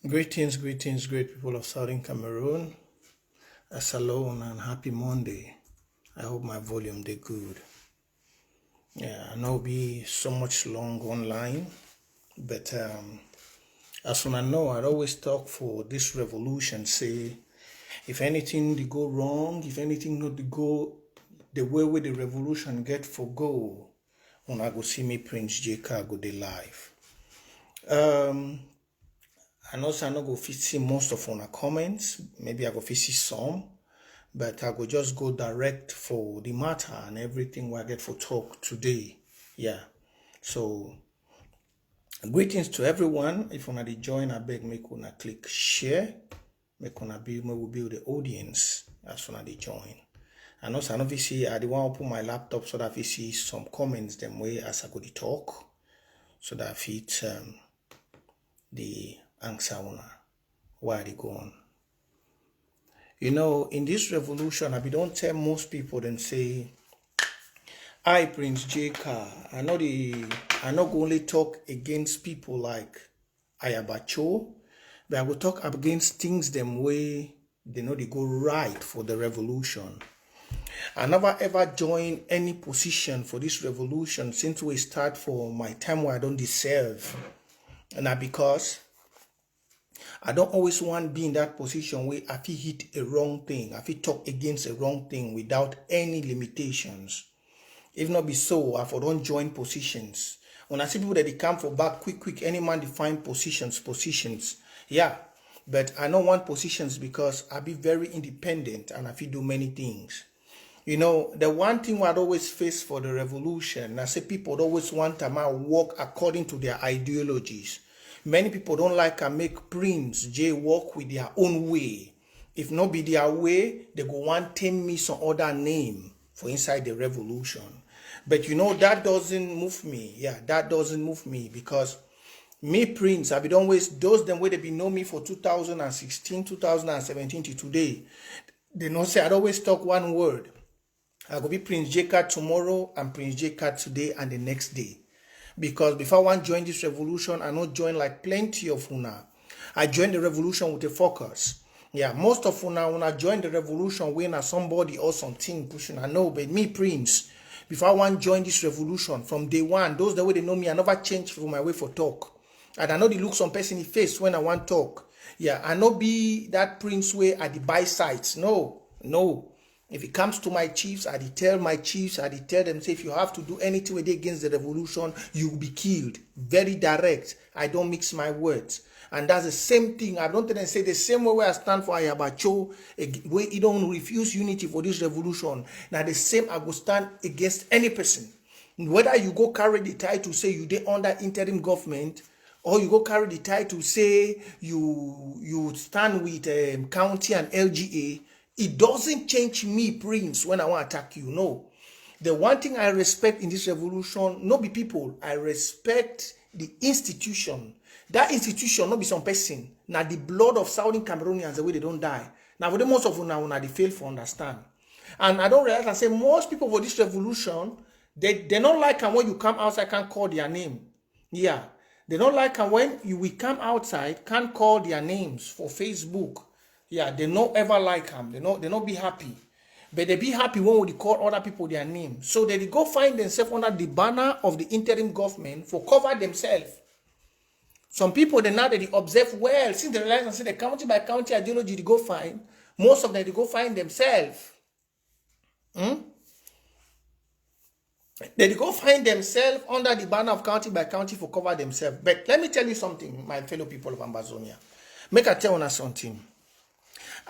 Greetings, greetings, great people of Southern Cameroon. Salon and happy Monday. I hope my volume did good. I know be so much long online, but as I know, I'd always talk for this revolution. Say, if anything they go wrong, if anything not to go the way with the revolution get for go, when I go see me Prince J Carr go dey live. And also I no go fit see most of our comments. Maybe I go fit see some, but I go just go direct for the matter and everything we get for talk today. Yeah. So greetings to everyone. If you wanna join, I beg make una click share. Make una build the audience as soon as they join. And also I know see I want to open my laptop so that I see some comments them way as I go to talk. So that I fit the answer una why they go on. You know, in this revolution, I don't tell most people then say, I Prince J Carr, I not go only talk against people like Ayabacho, but I will talk against things them way they know they go right for the revolution. I never ever join any position for this revolution since we start for my time where I don't deserve. And that because I don't always want to be in that position where I feel hit a wrong thing. I feel talk against a wrong thing without any limitations. If not be so, I don't join positions. When I see people that they come for back quick, any man define positions. Yeah. But I don't want positions because I be very independent and I feel do many things. You know, the one thing I'd always face for the revolution, I say people always want to walk according to their ideologies. Many people don't like to make Prince J walk with their own way. If not be their way, they go want to me some other name for inside the revolution. But you know, that doesn't move me. Yeah, that doesn't move me because me, Prince, I be always, those them way they be know me for 2016, 2017 to today. They don't say, I'd always talk one word. I go be Prince J Carr tomorrow and Prince J Carr today and the next day. Because before I join this revolution, I not join like plenty of una. I joined the revolution with a focus. Yeah, most of una when I join the revolution when somebody or something pushing. I know, but me, Prince, before I want join this revolution from day one, those the way they know me, I never change from my way for talk. And I know they look some person in the face when I want talk. Yeah, I know be that Prince way at the buy sides. No. If it comes to my chiefs, I tell my chiefs, I tell them, say, if you have to do anything with it against the revolution, you will be killed. Very direct. I don't mix my words. And that's the same thing. I don't tell them say the same way I stand for Ayabacho, where you don't refuse unity for this revolution. Now the same I go stand against any person. Whether you go carry the title say you dey under interim government, or you go carry the title say you stand with county and LGA, it doesn't change me, Prince, when I want to attack you. No. The one thing I respect in this revolution, not be people. I respect the institution. That institution, not be some person. Now the blood of Southern Cameroonians, the way they don't die. Now for the most of you now, they fail to understand. And I don't realize, I say most people for this revolution, they don't like when you come outside, can't call their name. Yeah. They don't like when we come outside, can't call their names for Facebook. Yeah, they not ever like them. They not be happy. But they be happy when we call other people their name. So they go find themselves under the banner of the interim government for cover themselves. Some people, they observe well. Since they realize and say the county by county ideology they go find, most of them they go find themselves. They go find themselves under the banner of county by county for cover themselves. But let me tell you something, my fellow people of Ambazonia. Make I tell you something.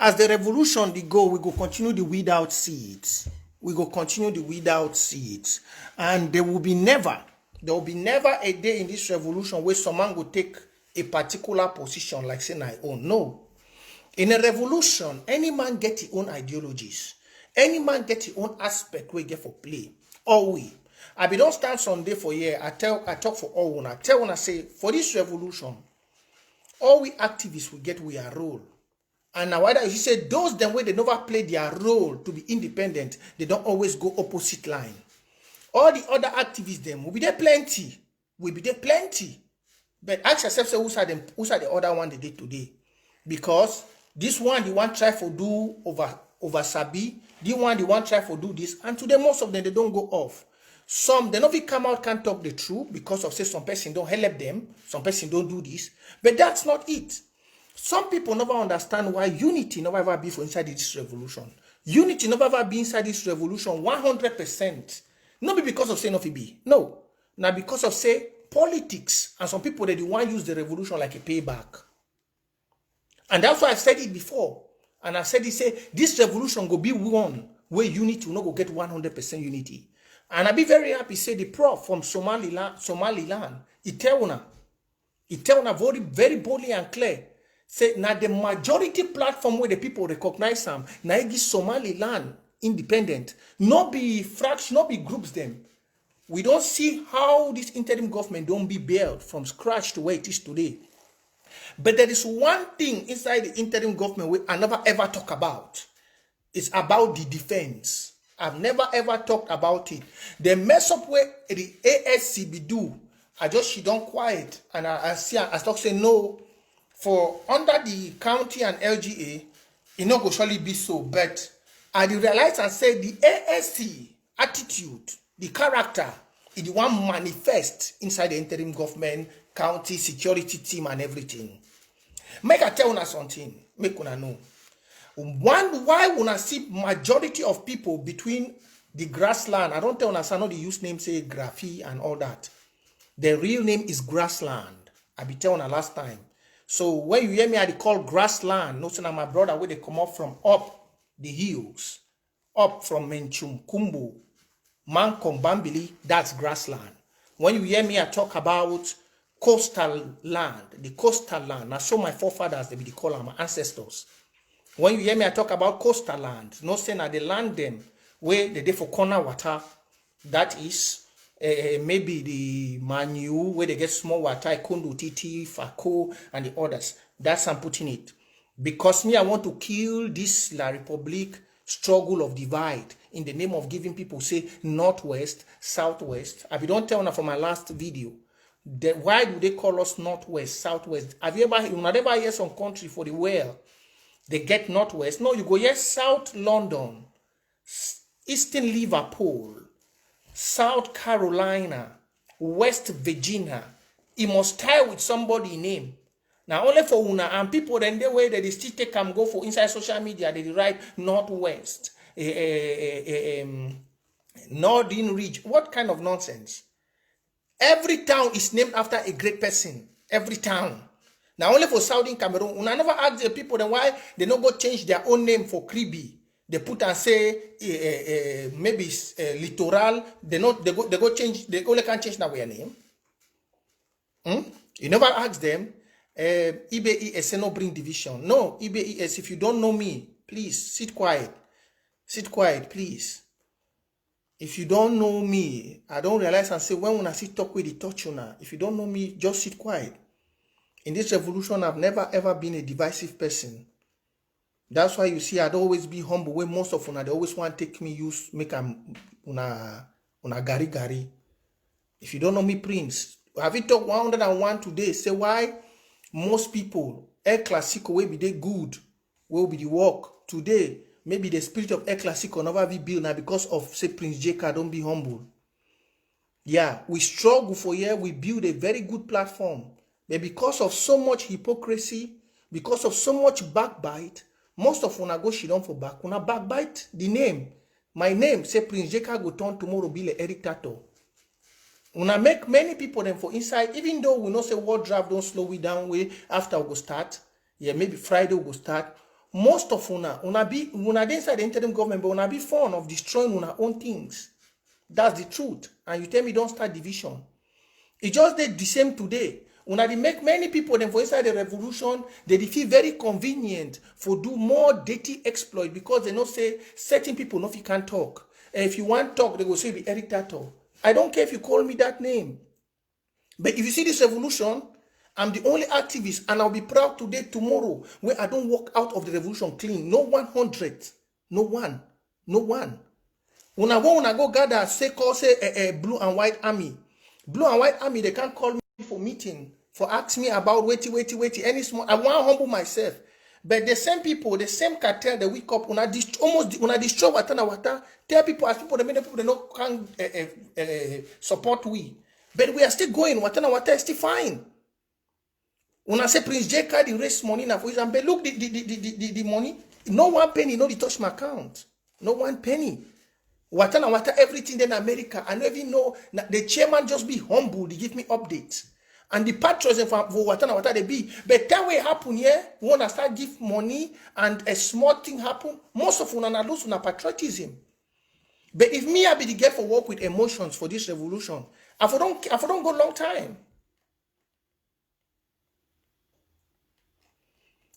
As the revolution they go, we go continue the weed out seeds. We go continue the weed out seeds. And there will be never a day in this revolution where someone will take a particular position like saying I own. No. In a revolution, any man get his own ideologies. Any man get his own aspect where he get for play. All we. I be don't stand Sunday for year. I talk for all one. I tell when I say for this revolution, all we activists will get we are role. And now, whether you say those them way they never play their role to be independent, they don't always go opposite line. All the other activists them will be there plenty. But ask yourself, say, who's are the other one they did today? Because this one, the one try for do over Sabi, the one try for do this, and today most of them they don't go off. Some they not fit come out, can't talk the truth because of say some person don't help them, some person don't do this. But that's not it. Some people never understand why unity never ever be for inside this revolution. Unity never ever be inside this revolution 100%. Not be because of say nothing be. No. Now because of say politics, and some people that want to use the revolution like a payback. And that's why I've said it before. And I said it, say this revolution go be one where unity will not go get 100% unity. And I be very happy say the prof from Somaliland, he tell una very, very boldly and clear. Say now the majority platform where the people recognize them, now it is Somaliland independent. Not be fraction, not be groups them. We don't see how this interim government don't be built from scratch to where it is today. But there is one thing inside the interim government we I never ever talk about. It's about the defense. I've never ever talked about it. The mess up where the ASCB do, she don't quiet. And I talk say no, for under the county and LGA, it not go surely be so. But I realize and say the ASC attitude, the character, is the one manifest inside the interim government, county, security team and everything. Make I tell una something, make una know. Why una see majority of people between the grassland, I don't tell una, I know the use name say Graphy and all that. The real name is grassland. I be telling una last time. So when you hear me, I call grassland. No, so now my brother where they come up from up the hills, up from Menchum, Kumbu, Mankom, Bambili, that's grassland. When you hear me, I talk about coastal land, the coastal land. Now, so my forefathers, they be call them my ancestors. When you hear me, I talk about coastal land. No say now the land them where they dey for corner water. That is maybe the Manu where they get small water, Kundu, Titi, Fako, and the others. That's I'm putting it. Because me, I want to kill this La Republic struggle of divide in the name of giving people say northwest, southwest. I don't tell now for my last video. Why do they call us northwest, southwest? Have you ever hear some country for the well? They get northwest. No, you go yes, South London, Eastern Liverpool, South Carolina, West Virginia. It must tie with somebody name. Now only for una and people then the way that they still take and go for inside social media, they write northwest, northern region. What kind of nonsense? Every town is named after a great person. Every town. Now only for Southern Cameroon, una never ask the people then why they don't go change their own name for Kribi. They put and say maybe littoral. They go change. They only can change now their name. You never ask them. IBES no bring division. No, IBES. If you don't know me, please sit quiet. Sit quiet, please. If you don't know me, I don't realize and say when I sit talk with the touch una. If you don't know me, just sit quiet. In this revolution, I've never ever been a divisive person. That's why you see I'd always be humble. When most of una they always want to take me use make una gari. If you don't know me, Prince, have you talked 101 today? Say why most people El Clasico will be they good, will be the work today. Maybe the spirit of El Clasico never be built now because of say Prince J Carr don't be humble. Yeah, we struggle for year. We build a very good platform. But because of so much hypocrisy, because of so much backbite, most of una go shit on for back. Una backbite the name. My name, say Prince J Carr go turn tomorrow be like Eric Tato. Una make many people them for inside, even though we know say world draft don't slow we down way after we go start. Yeah, maybe Friday we go start. Most of una be inside the interim government, but una be fond of destroying una own things. That's the truth. And you tell me don't start division. It just did the same today. Una they make many people them for inside the revolution, they feel very convenient for do more dirty exploit because they know say certain people know if you can't talk. And if you want to talk, they go say be Eric Tato. I don't care if you call me that name. But if you see this revolution, I'm the only activist and I'll be proud today, tomorrow, where I don't walk out of the revolution clean. No 100. No one. No one. When I go gather, say blue and white army. Blue and white army, they can't call me for meeting. for ask me about wait, any small. I want to humble myself. But the same people, the same cartel, they wake up when I destroy water, tell people as people, the many people they know can support we. But we are still going, water is still fine. When I say Prince J Carr, they raise money now for example, look the money, no one penny, no, they touch my account. No one penny. Water, everything in America. I don't even know. The chairman just be humble. They give me updates. And the patrons for water, they be. But that way happen here. When I start give money and a small thing happen, most of them lose on patriotism. But if me, I be the girl for work with emotions for this revolution, I don't go long time.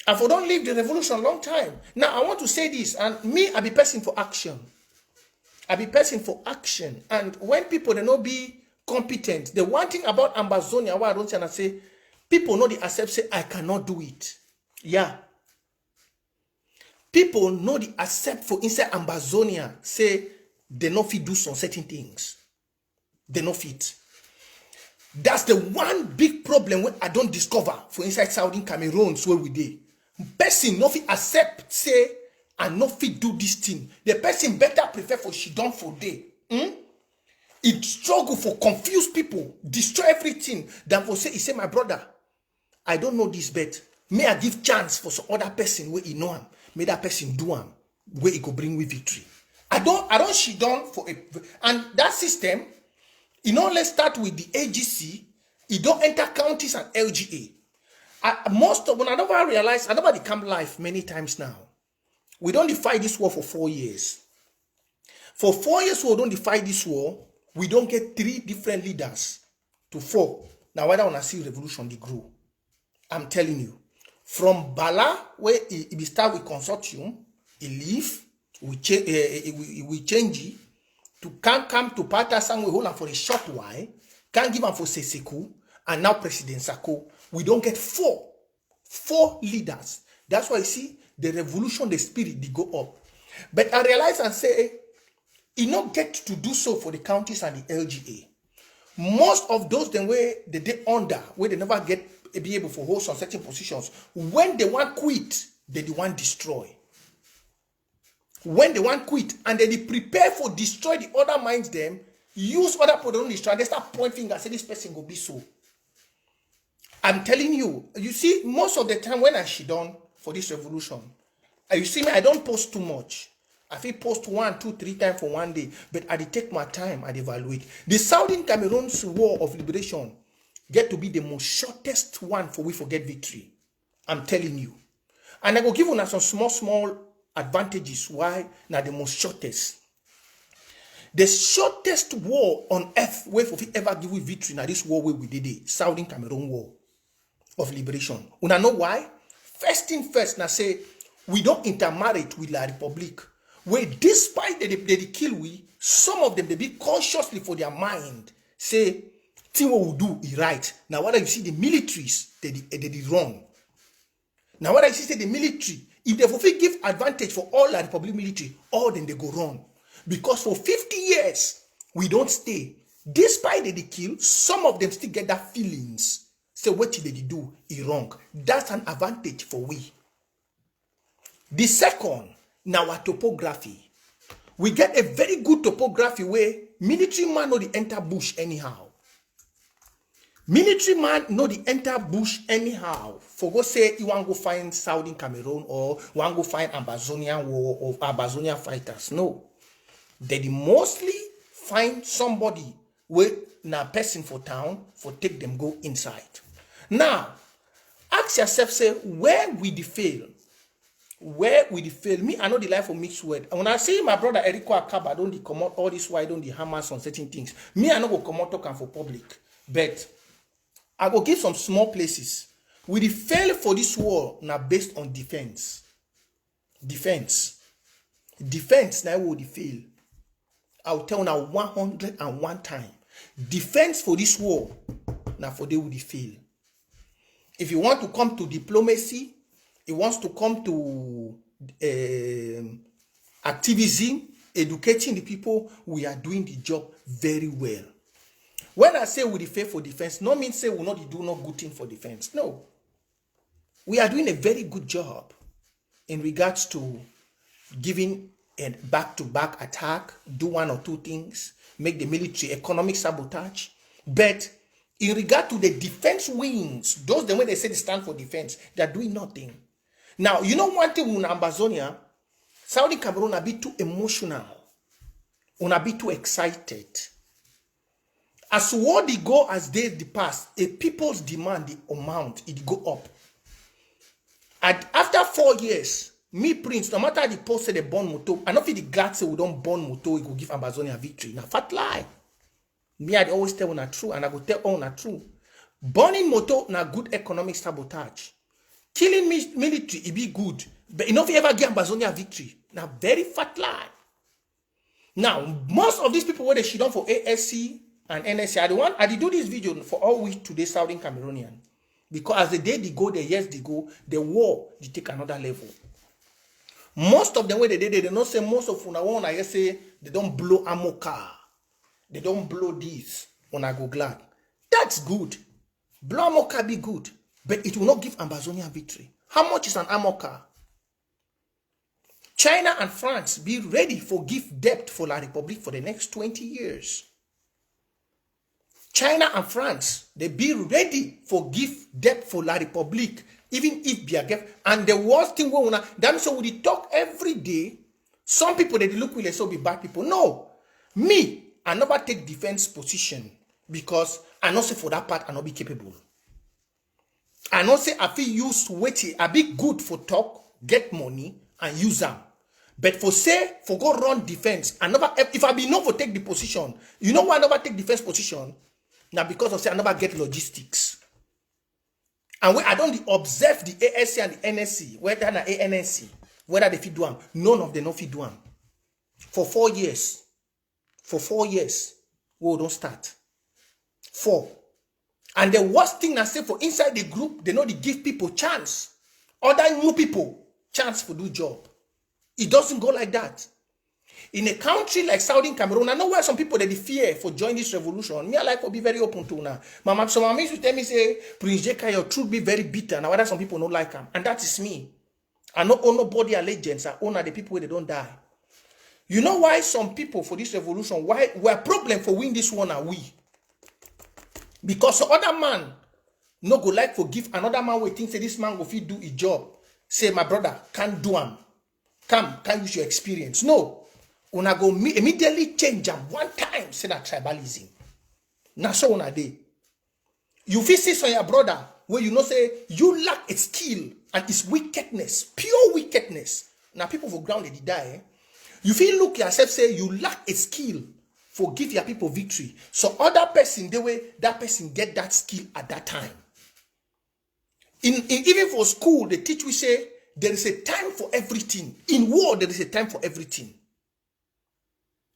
I don't leave the revolution long time. Now, I want to say this, and me, I be person for action. I be person for action. And when people, they not be competent, the one thing about Ambazonia, why I don't say, and I say, people know the accept, say, I cannot do it. Yeah. People know the accept for inside Ambazonia, say, they not fit do some certain things. They not fit. That's the one big problem when I don't discover for inside Southern Cameroons where we did. Person no fit accept, say, I no fit do this thing. The person better prefer for she done for day. It struggle for confuse people, destroy everything, than for say, he say, my brother, I don't know this, but may I give chance for some other person where he know him. May that person do him, where he go bring with victory. I don't she done for a, and that system, let's start with the AGC, it don't enter counties and LGA. When I never realized, I never become life many times now. We don't defy this war for 4 years. For 4 years, we don't defy this war. We don't get 3 different leaders to 4. Now, whether when I see revolution, they grow. I'm telling you. From Bala, where it start with consortium, it leave, we change it, to can't come to Patasang, we hold on for a short while, can't give them for Seseku, and now President Sako. We don't get 4 leaders. That's why you see the revolution, the spirit, they go up. But I realize and say, you not get to do so for the counties and the LGA. Most of those them where they under, where they never be able to hold some certain positions, when they want quit, they want destroy. When they want quit, and then they prepare for destroy the other minds them, use other people to destroy, they start pointing and say this person will be so. I'm telling you, you see, most of the time when I she done for this revolution, you see me, I don't post too much. I feel post 1, 2, 3 times for one day, but I take my time, I evaluate. The Southern Cameroons War of Liberation get to be the most shortest one for we forget victory. I'm telling you. And I will give you some small advantages why now the most shortest. The shortest war on earth where we ever give we victory now this war where we did it, Southern Cameroon War of Liberation. Una know why? First thing first, now say we don't intermarry with La Republic. Where despite they kill we, some of them they be consciously for their mind say, thing what we do is right. Now what you see the militaries they did wrong. Now what I see the military, if they fulfill give advantage for all La Republic military, all then they go wrong. Because for 50 years we don't stay. Despite they kill, some of them still get that feelings. Say what they do is wrong. That's an advantage for we. The second, now our topography. We get a very good topography where military man know the enter bush anyhow. Military man know the enter bush anyhow. For go say you want to go find Southern Cameroon or want to go find Ambazonian war or Ambazonian fighters. No. They mostly find somebody with a person for town for take them go inside. Now, ask yourself, say, where will the fail? Where will the fail? Me, I know the life of mixed word. And when I see my brother Eriko Akaba, don't they come out all this why don't they hammers on certain things? Me, I know go come out talking for public. But I go give some small places. Will the fail for this war now based on defense? Defense now will the fail. I'll tell now 101 times. Defense for this war now for they will the fail. If you want to come to diplomacy, it wants to come to activism, educating the people, we are doing the job very well. When I say we dey fair for defense, no mean say we not do no good thing for defense. No. We are doing a very good job in regards to giving a back-to-back attack, do one or two things, make the military economic sabotage. But in regard to the defense wings, those the way they say they stand for defense, they're doing nothing. Now, you know one thing with Amazonia, Southern Cameroon are a bit too emotional, a bit too excited. As what they go as days the pass, a people's demand, the amount, it go up. And after 4 years, me Prince, no matter the post say they born moto, I don't feel the glad say we don't born moto, it will give Amazonia victory. Now, fat lie. Me, I always tell una true, and I go tell una true. Burning moto na good economic sabotage. Killing military, it be good. But you know if you ever get Amazonia victory, now very fat lie. Now, most of these people where they shit on for ASC and NSC, I did do this video for all week today, Southern Cameroonian. Because as the day they go, the years they go, the war, they take another level. Most of them, where they did, they don't say most of them, I say they don't blow ammo car. They don't blow this when I go glad. That's good. Blow ammo car be good. But it will not give Amazonia victory. How much is an ammo car? China and France be ready for give debt for La Republique for the next 20 years. China and France, they be ready for give debt for La Republique, even if be a gift. And the worst thing, that so we talk every day. Some people, they look will so be bad people. No. Me, I never take defense position because I know say for that part, I not be capable. I know say I feel use weighty, I be good for talk, get money, and use them. But for say, for go run defense, I never, if I be known for take the position, you know why I never take defense position? Now because of say I never get logistics. And when I don't observe the ASC and the NSC, whether na ANSC, whether they fit do them, none of them no fit do them. For 4 years. For 4 years, we don't start. 4. And the worst thing I say for inside the group, they know they give people chance. Other new people, chance for do job. It doesn't go like that. In a country like Southern Cameroon, I know why some people they fear for join this revolution. Me, I like to be very open to now. Some mama used to tell me, say, Prince J Carr, your truth be very bitter. Now, whether some people don't like him. And that is me. I don't own nobody allegiance. I own the people where they don't die. You know why some people for this revolution, why we're problem for win this one are we? Because the other man no go like forgive another man we think say this man go fit do a job. Say my brother can't do him. Come, can't use your experience. No. Una go immediately change them one time. Say that tribalism. Now so una day. You feel see so your brother where you know say you lack a skill and it's wickedness, pure wickedness. Now people for ground they die. You feel look yourself say you lack a skill for give your people victory. So other person the way that person get that skill at that time. In even for school they teach we say there is a time for everything. In war there is a time for everything.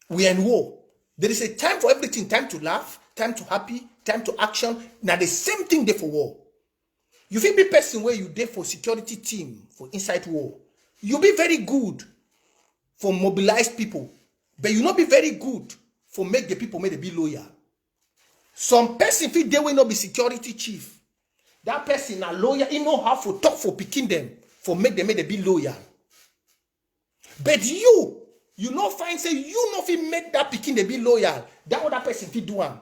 We are in war. There is a time for everything. Time to laugh, time to happy, time to action. Now the same thing there for war. You feel be person where you there for security team for inside war. You be very good for mobilize people, but you not be very good for make the people make they be loyal. Some person feel they will not be security chief. That person a lawyer, he know how to talk for picking them, for make them make they be loyal. But you no find say you no fit make that picking they be loyal. That other person fit do one.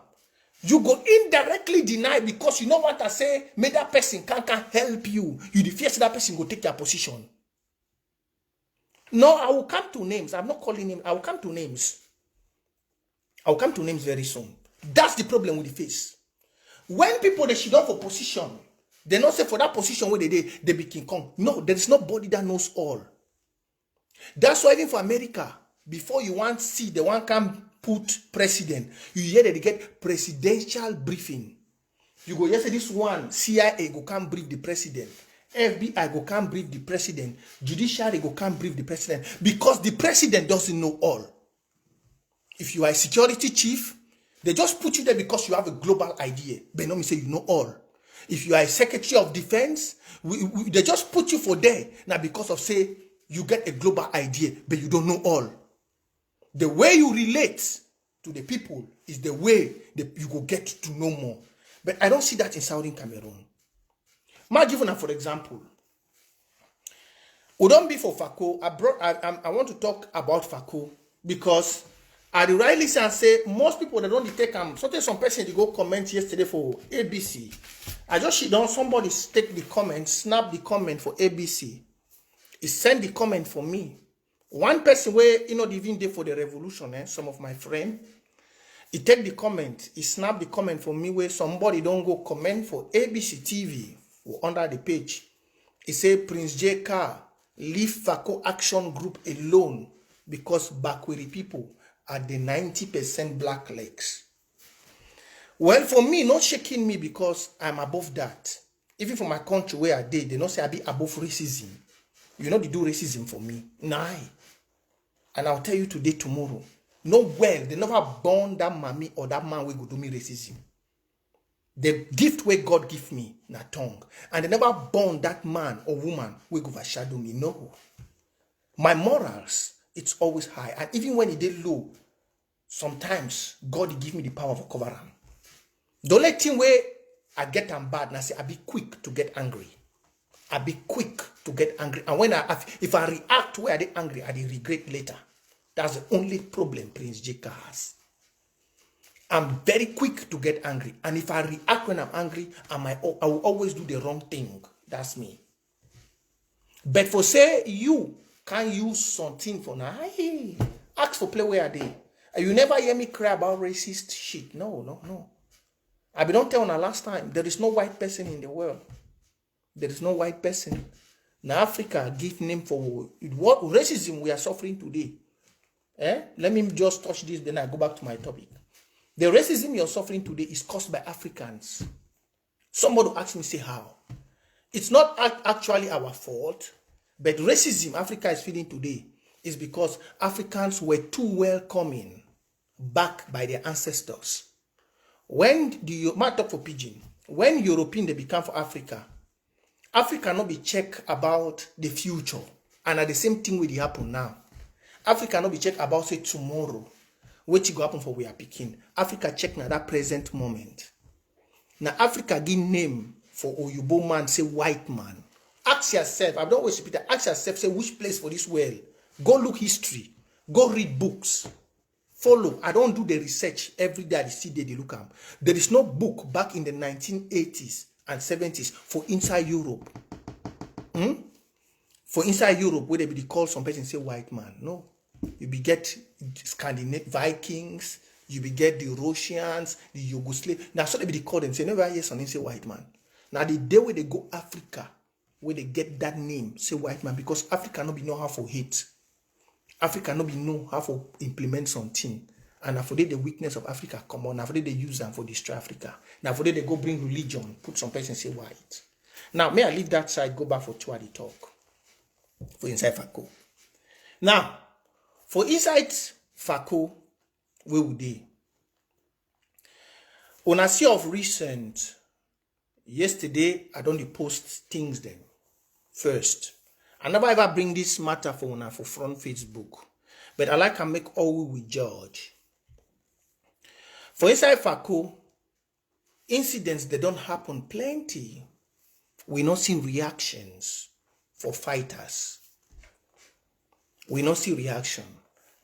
You go indirectly deny because you know what I say. Make that person can't help you. You the fear that person go take your position. No, I will come to names. I'm not calling him. I will come to names. I will come to names very soon. That's the problem with the face. When people they should go for position, they not say for that position where they be King Kong. No, there is nobody that knows all. That's why even for America, before you want to see the one can put president, you hear that they get presidential briefing. You go, yes, this one, CIA go come brief the president. FBI go come brief the president. Judiciary go come brief the president. Because the president doesn't know all. If you are a security chief, they just put you there because you have a global idea. But no me say you know all. If you are a secretary of defense, they just put you for there. Now because of say, you get a global idea, but you don't know all. The way you relate to the people is the way that you go get to know more. But I don't see that in Southern Cameroon. Ma give una for example. We don't be for Fako. I want to talk about Fako because I rightly say most people that don't take some person they go comment yesterday for ABC. I just sit down, somebody take the comment, snap the comment for ABC. He send the comment for me. One person where even there for the revolution, some of my friends, he take the comment, he snap the comment for me where somebody don't go comment for ABC TV or under the page. He say Prince J Carr leave Fako Action group alone because Bakweri people are the 90% black legs. Well, for me, not shaking me because I'm above that. Even for my country where I did, they not say I be above racism. You know they do racism for me. Nah. And I'll tell you today, tomorrow. No well, they never born that mommy or that man will go do me racism. The gift where God give me, na tongue. And they never born that man or woman will go overshadow me. No. My morals, it's always high. And even when it is low, sometimes God give me the power of cover them. Don't let him where I get them bad and I say I be quick to get angry. I be quick to get angry. And when if I react where I get angry, I dey regret later. That's the only problem Prince J Carr has. I'm very quick to get angry. And if I react when I'm angry, I will always do the wrong thing. That's me. But for say you can use something for now, hey, ask for play where I did. You never hear me cry about racist shit. No. I don't tell you last time. There is no white person in the world. There is no white person. Now Africa give name for what racism we are suffering today. Let me just touch this, then I go back to my topic. The racism you're suffering today is caused by Africans. Somebody asked me, say how? It's not actually our fault, but racism Africa is feeling today is because Africans were too welcoming back by their ancestors. When talk for pidgin, when European they become for Africa, Africa not be check about the future, and at the same thing will happen now. Africa not be check about say tomorrow, what go happen for we are picking. Africa check now that present moment. Now Africa give name for Oyubo man say white man. Ask yourself, I don't always repeat that. Ask yourself, say which place for this world. Go look history. Go read books. Follow. I don't do the research every day. I see they look at. There is no book back in the 1980s and 70s for inside Europe. For inside Europe, where they be called some person say white man. No. You be get Scandinavian Vikings, you be get the Russians, the Yugoslav. Now so they be call them say never hear something say white man. Now the day where they go Africa, where they get that name, say white man, because Africa no be know how to hate. Africa no be know how to implement something. And for the weakness of Africa come on, now for they use them for destroy Africa. Now for they go bring religion, put some person say white. Now may I leave that side, go back for two at the talk. For inside Fako. Now, for inside Fako, where would they? On a see of recent, yesterday, I don't post things then. First, I never ever bring this matter for front Facebook. But I like to make all we judge. For inside Fako, incidents that don't happen plenty. We not see reactions for fighters. We not see reaction.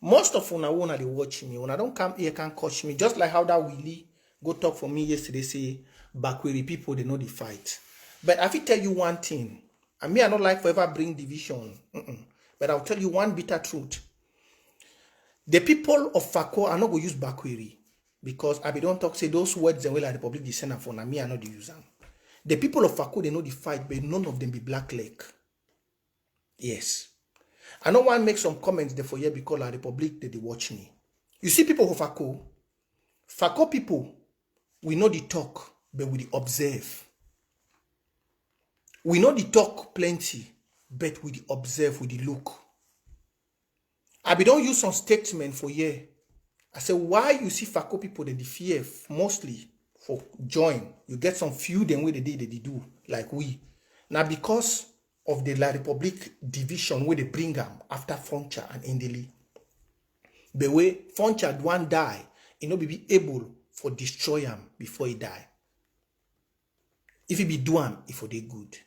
Most of una they watch me. When I don't come here, can't catch me. Just like how that Willie go talk for me yesterday, say Bakweri people they know the fight. But I will tell you one thing. I mean I don't like forever bring division. But I'll tell you one bitter truth. The people of Fako are not going to use Bakweri because I don't talk say those words and well like the public descend for me I not use them. The people of Fako they know the fight, but none of them be black leg. Yes. I know one make some comments there for here because la Republic they watch me. You see people of Fako people, we know the talk, but we the observe. We know the talk plenty, but we the observe, we the look. I don't use some statement for here. I say why you see Fako people they fear mostly for join. You get some few them way they do like we. Now because of the La Republic division where they bring them after Foncha and Indeli. The way Foncha one die, he no be able for destroy him before he die. If he be do him, if for they good.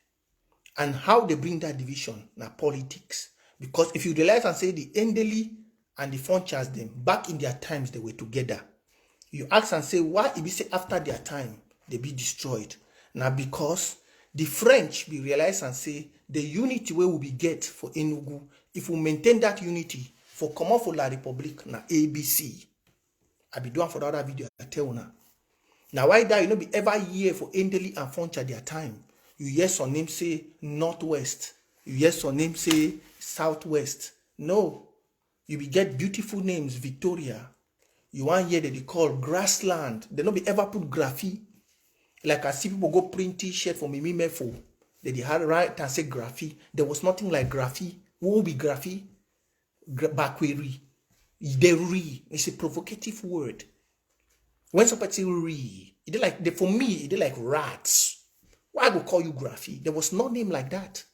And how they bring that division na politics. Because if you realize and say the Endeli and the Funchas them, back in their times they were together. You ask and say, why it be say after their time, they be destroyed? Now because the French be realize and say, the unity where we be get for Enugu, if we maintain that unity, for come out for La Republique, na ABC. I be doing for the other video, I tell you now. Now why that you know be ever year for Endeli and Funcha their time? You hear some name say Northwest. You hear some name say Southwest. No. You be get beautiful names, Victoria. You want hear that they call grassland. They not be ever put graphy. Like I see people go print t-shirt for Mimi Mefo. They had right and say graphy. There was nothing like graphy. What will be graphy? Bakweri. It's a provocative word. When somebody say re, it like for me, it like rats. Why I go call you graphy? There was no name like that.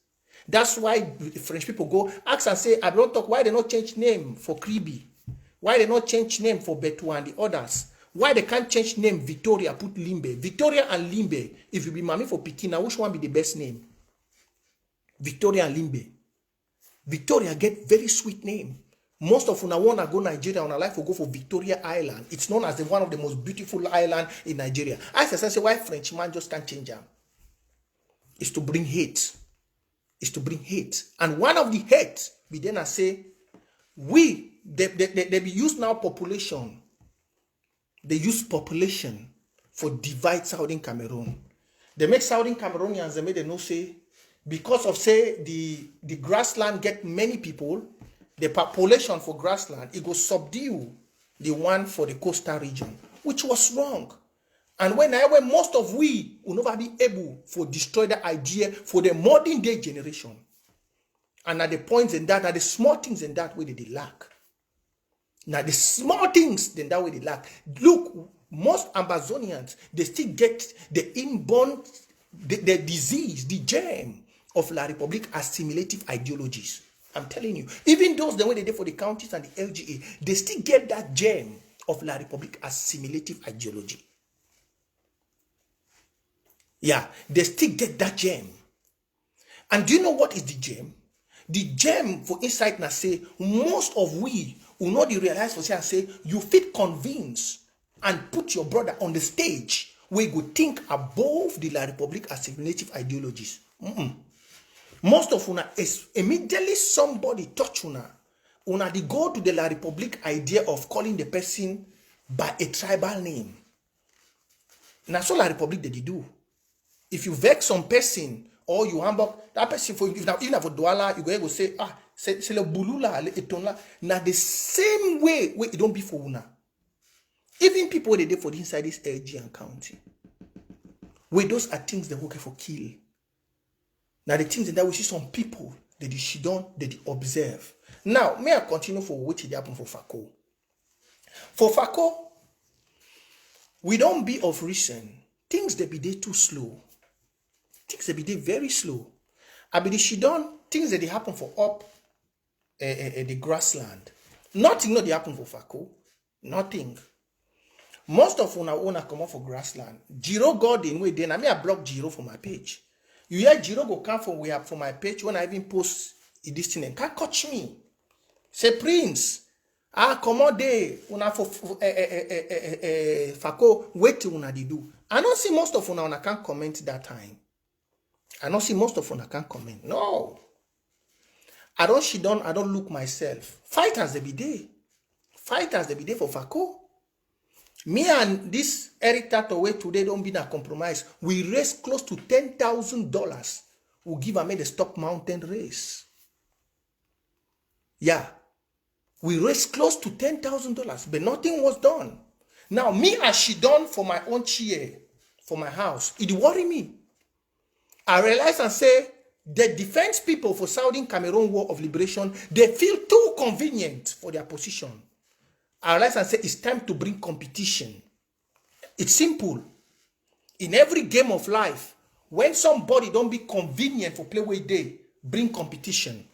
That's why the French people go ask and say, I don't talk. Why they not change name for Kribi? Why they not change name for Betua and the others? Why they can't change name Victoria, put Limbe? Victoria and Limbe, if you be mommy for Pikina, which one be the best name? Victoria and Limbe. Victoria get very sweet name. Most of una wanna go Nigeria, una life will go for Victoria Island. It's known as one of the most beautiful islands in Nigeria. I say why French man just can't change them? It's to bring hate. It's to bring hate. And one of the hate, we then I say, they be use now population. They use population for divide Southern Cameroon. They make Southern Cameroonians, they make them know say, because of say the grassland get many people, the population for grassland, it go subdue the one for the coastal region, which was wrong. And when most of we will never be able to destroy the idea for the modern day generation. And at the points in that, at the small things in that way they lack. Now the small things in that way they lack. Look, most Amazonians, they still get the inborn, the disease, the germ of La Republique assimilative ideologies. I'm telling you, even those the way they did for the counties and the LGA, they still get that germ of La Republique assimilative ideology. Yeah, they still get that gem. And do you know what is the gem? The gem for insight now say, most of we will not realize for say and say, you fit convince and put your brother on the stage where you go think above the La Republique assimilative ideologies. Most of una is immediately somebody touch una they go to the La Republique idea of calling the person by a tribal name. Now so La Republique they do. If you vex some person or you hamburg that person for even for Douala, you go say, c'est le boulula, le etonla. Now the same way it don't be for una. Even people they did for the inside this LG and county. Where those are things they work for kill. Now the things that we see some people they observe. Now may I continue for what it happened for Fako. For Fako, we don't be of recent. Things they be there too slow. Things they be there very slow. I be she done things that they happen for up the grassland. Nothing not they happen for Fako. Nothing. Most of una come up for grassland. Jiro Gordon way then I may block Jiro for my page. You hear Jiro go come from where for my page when I even post this thing and can't catch me. Say Prince. Come on day una for Fako wait till una they do. I don't see most of una can't comment that time. I don't see most of una can't comment. No. I don't look myself. Fighters they be there. Fighters they be there for Fako. Me and this Eric Tato way today don't be a compromise. We raise close to $10,000. We'll give a the Stop Mountain race. Yeah. We raised close to $10,000, but nothing was done. Now, me as she done for my own chair, for my house, it worry me. I realize and say, the defense people for Southern Cameroon War of Liberation, they feel too convenient for their position. I realize and say, it's time to bring competition. It's simple. In every game of life, when somebody don't be convenient for play with they bring competition.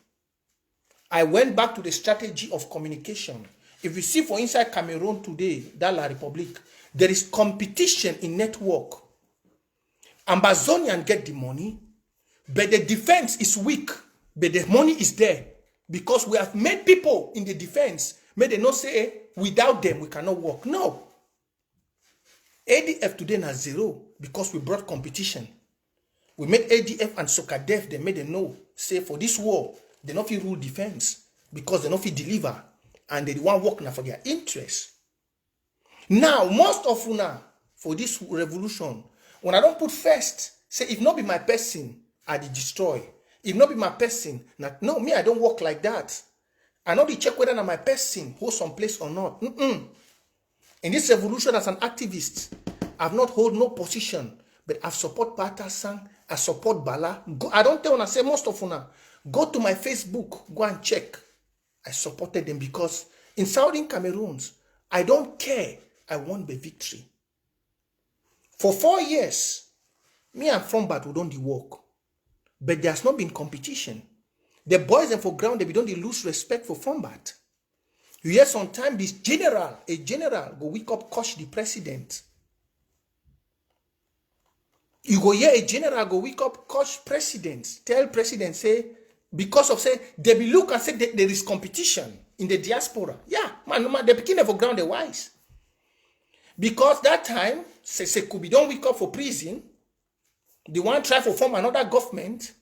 I went back to the strategy of communication. If you see for inside Cameroon today, that La Republic, there is competition in network. Ambazonian get the money, but the defense is weak, but the money is there. Because we have made people in the defense, may they not say, without them, we cannot work. No. ADF today is zero because we brought competition. We made ADF and Socadef, they made them know, say for this war, they don't feel rule defense because they don't feel deliver and they want work now for their interest. Now, most of una for this revolution, when I don't put first, say if not be my person, I destroy. If not be my person, no, me, I don't work like that. I know they check whether my person hold some place or not. In this revolution as an activist, I've not hold no position, but I've support Patasang, I support Bala. Go, I don't tell una, say most of una, go to my Facebook, go and check. I supported them because in Southern Cameroons, I don't care. I want the victory. For 4 years, me and Frombat, we don't do work. But there's not been competition. The boys and for ground, they don't lose respect for Frombat. You hear sometimes this a general, go wake up, coach the president. You go hear a general, go wake up, coach president. Tell president, say, because of, say, they be look and say there is competition in the diaspora. Yeah, man, the beginning for ground, they wise. Because that time, say, could be don't wake up for prison. They want to try to form another government.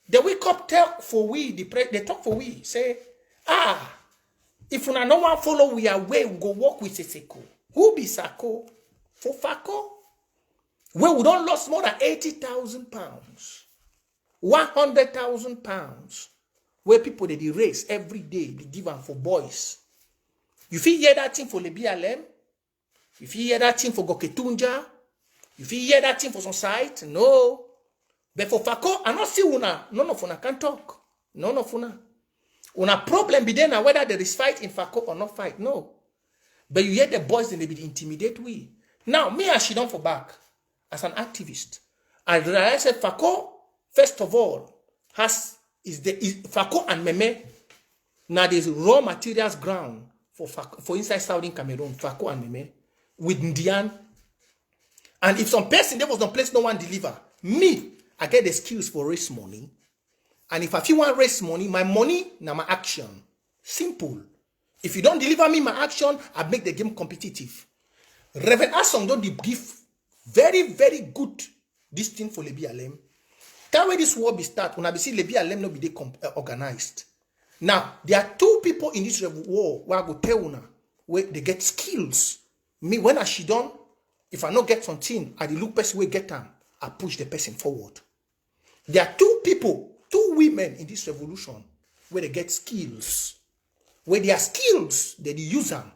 They wake up, talk for we, they talk for we. Say, if we no one follow we away, we go work with Seko. Who be Sako? For Fako? Well, we don't lost more than 80,000 pounds. 100,000 pounds. Where people they raise every day, they give them for boys. You feel hear that thing for the BLM? You feel hear that thing for Goketunja? You feel hear that thing for some site? No. But for Fako, I not see una. None of una can talk. None of una. Una problem be there now whether there is fight in Fako or not fight. No. But you hear the boys and they be intimidate we. Now, me as she done for back, as an activist, I realized that Fako, first of all, is Fako and Meme. Now there's raw materials ground for inside Southern Cameroon, Fako and Meme, with Ndian. And if some person there was no place no one deliver, me, I get the skills for raise money. And if I feel want raise money, my money, now my action. Simple. If you don't deliver me my action, I make the game competitive. Rev Asong don't give very, very good this thing for the BLM. That way this war be start, when I be see the BLM no be organized. Now, there are two people in this war where I go tell una where they get skills. Me, when I she done, if I not get something, I look person where get them, I push the person forward. There are two people, two women in this revolution where they get skills. Where their skills, they use them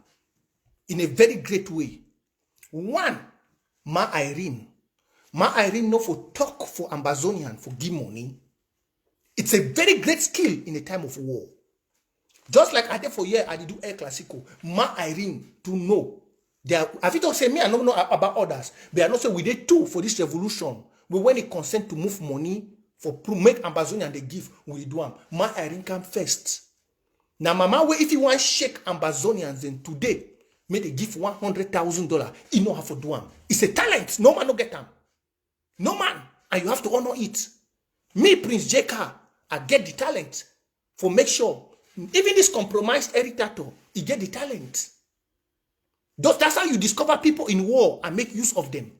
in a very great way. One, Ma Irene. Ma Irene know for talk for Ambazonian, for give money. It's a very great skill in a time of war. Just like I did for year, I did do El Clasico. Ma Irene to know. If you don't say me, I don't know about others. But I know say we did too for this revolution. But when it consent to move money for make Ambazonian they give, we do them. Ma Irene come first. Now, mama, if you want shake Ambazonians, then today, may they give $100,000. You know how to do them. It's a talent. No man no get them. No man. And you have to honor it. Me, Prince J Carr, I get the talent for make sure. Even this compromised Eritato, he get the talent. That's how you discover people in war and make use of them.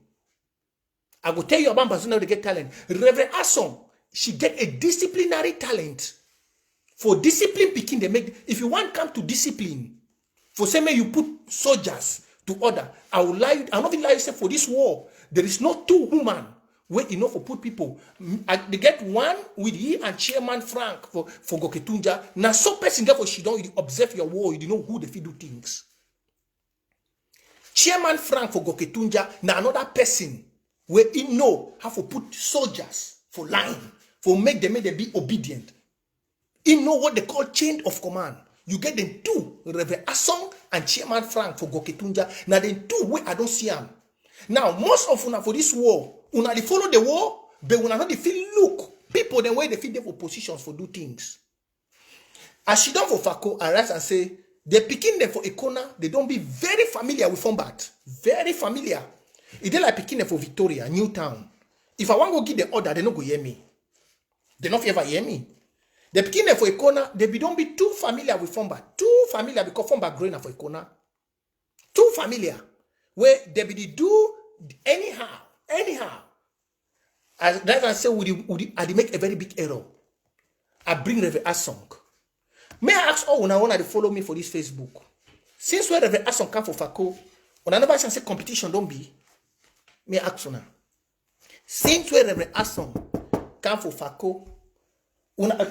I will tell you about Ambazonian, they get talent. Rev Asong, she get a disciplinary talent. For discipline picking, they make. If you want come to discipline, for say you put soldiers to order. I will lie. I'm not going to lie. Say for this war, there is no two women where enough for put people. They get one with he and Chairman Frank for Goketunja. Now some person there for she don't observe your war. You know who they fit do things. Chairman Frank for Goketunja. Now another person where he know how to put soldiers for line for make them be obedient. You know what they call chain of command. You get them two, Rev Asong and Chairman Frank for Goketunja. Now them two where I don't see them. Now most of una for this war, una they follow the war, but una not they feel look people the way they feel there for positions for do things. As she done for Fako, I rise and say They picking them for a corner, they don't be very familiar with Fombat. Very familiar. It dey like picking them for Victoria, Newtown. If I want to go give the order, they don't go hear me. They not ever hear me. They picking them for a corner, they don't be too familiar with Fombat. Too familiar because Fombat growing up for a corner. Too familiar. Where they be do anyhow. As I say, I make a very big error. I bring Rev Asong. May I ask all una to follow me for this Facebook? Since where Rev Asong come for Fako, una never say competition don't be. May I ask una. Since where Rev Asong come for Fako,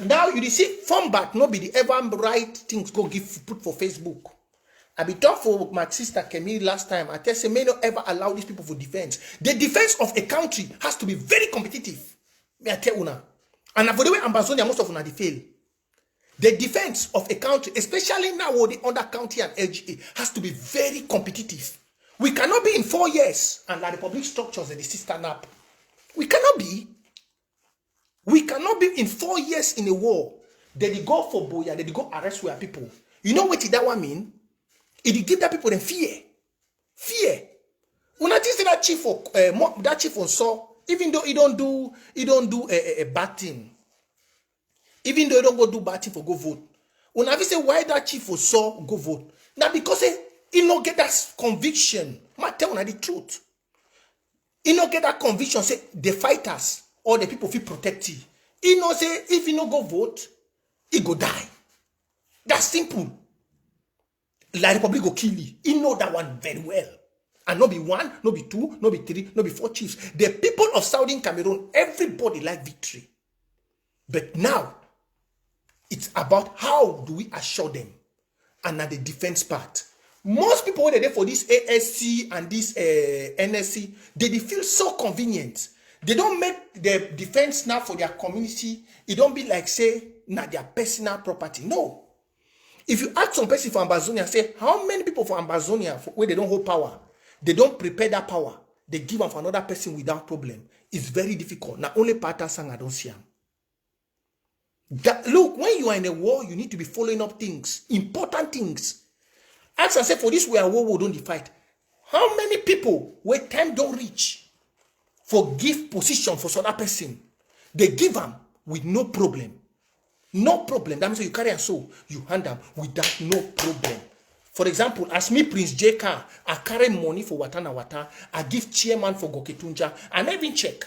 now you see Fombat no be the ever right things go put for Facebook. I be talk for my sister Kemi last time. I tell say may not ever allow these people for defense. The defense of a country has to be very competitive. May I tell una. And for the way Ambazonia, most of una they fail. The defense of a country, especially now with the under county and LGA, has to be very competitive. We cannot be in 4 years and like the public structures that they still stand up. We cannot be. We cannot be in 4 years in a war. Then they go for Boya, then they go arrest where people. You know what that one mean? It give that people them fear. Fear. When I see that chief on saw, even though he don't do a bad thing. Even though he don't go do bad thing for go vote. When I say why that chief for saw go vote. Now because he don't get that conviction. I tell you the truth. He don't get that conviction. Say the fighters or the people feel protected. He know say if he no go vote, he go die. That's simple. La Republic go kill you. He know that one very well. And not be 1, not be 2, not be 3, not be 4 chiefs. The people of Southern Cameroon, everybody like victory. But now, it's about how do we assure them. And at the defense part. Most people when they're there for this ASC and this NSC, they feel so convenient. They don't make the defense now for their community. It don't be like, say, now their personal property. No. If you ask some person for Ambazonia, say, how many people for Ambazonia, where they don't hold power, they don't prepare that power, they give them for another person without problem. It's very difficult. Now, only Pata Sang, I don't see them. Look, when you are in a war, you need to be following up things, important things. Ask and say, for this, we are war, we don't fight. How many people, where time don't reach, for give position for some other person, they give them with no problem. No problem. That means you carry a soul, you hand them without no problem. For example, as me, Prince J Carr, I carry money for Watana Wata, I give chairman for Goketunja, and I even check.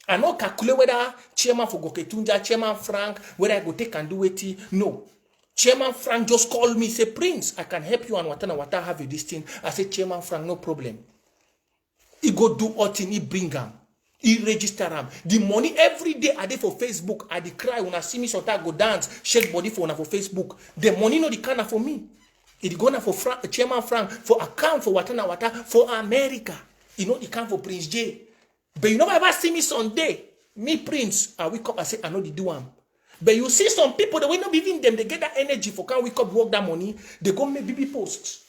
I not calculate whether chairman for Goketunja, chairman Frank, whether I go take and do it. No. Chairman Frank just called me, say, Prince, I can help you and Watana Wata have this thing. I say, Chairman Frank, no problem. He go do all thing, he bring them. He register them. The money every day I dey for Facebook. I dey cry when I see me sometimes go dance, shake body for Facebook. The money no the kind for me. It go na for Chairman Frank for account for Watana Wata for America. You know the account for Prince J. But you never ever see me Sunday. Me Prince, I wake up I say I know the do am. But you see some people, they will not be giving them, they get that energy for can wake up, work that money, they go make BB posts.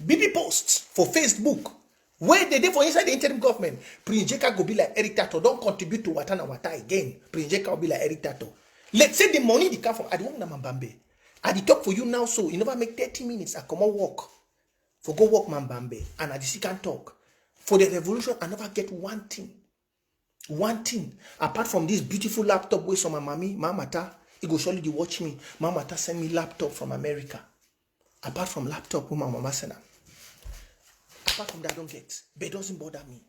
BB posts for Facebook. Where they did for inside the interim government, Prince J Carr go be like Eric Tato. Don't contribute to Watana Wata again. Prince J Carr will be like Eric Tato. Let's say the money they come from I don't want Mambambe. I dey talk for you now, so you never make 30 minutes. I come on walk. For go walk Mambambe. And I just can't talk. For the revolution, I never get one thing. One thing. Apart from this beautiful laptop with some mommy, Mamata, he go surely watch me. Mamata send me laptop from America. Apart from laptop, with my mama send her. Apart from that, I don't get. But it doesn't bother me.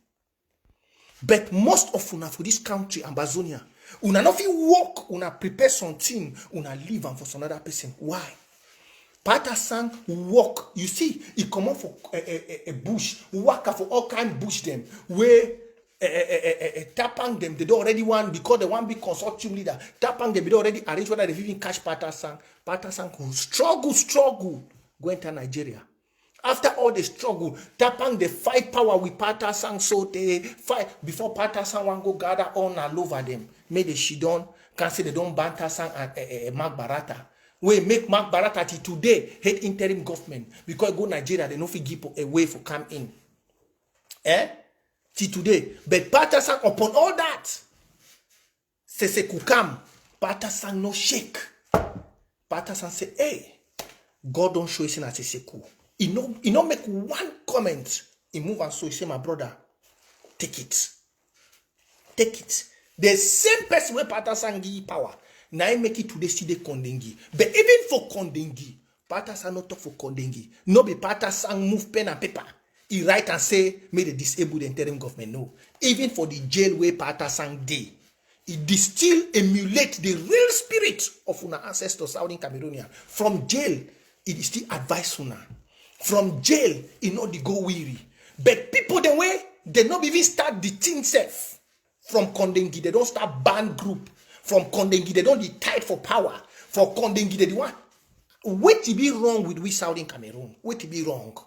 But most of una for this country, Ambazonia, una not fit work, una prepare something, una leave and for some other person. Why? Pata Sang work. You see, he come up for a bush, work for all kind bush them, where Tapang them, they don't already want, because they want big consortium leader, Tapang them, they already arrange whether they even catch Pata Sang. Pata Sang will struggle, go enter Nigeria. After all the struggle, Tapang they fight power with Pata Sang, so they fight before Pata Sang want go gather on all over them. Make the shidon, can say they don't ban Tasang and Mark Barata. We make Mark Barata till today hate interim government because go Nigeria they no fit give away for come in. Till today, but Pata Sang upon all that, say kukam, Pata Sang no shake. Pata Sang say, hey. God don't show him as a seku. He no make one comment. He move and so he say, my brother, take it. Take it. The same person where Patasan give power. Now I make it today see the Kondengi. But even for Kondengi, Patasan not talk for Kondengi. No be Patasan move pen and paper. He write and say, may the disabled interim government know. Even for the jail where Patasan day. It still emulate the real spirit of our ancestors Southern Cameroonian. From jail, it is still advice una. From jail, it not the go weary. But people the way, they not even start the thing self. From Kondengi, they don't start band group. From Kondengi, they don't be tied for power. For Kondengi, they do what? What to be wrong with we Southern Cameroon? What to be wrong?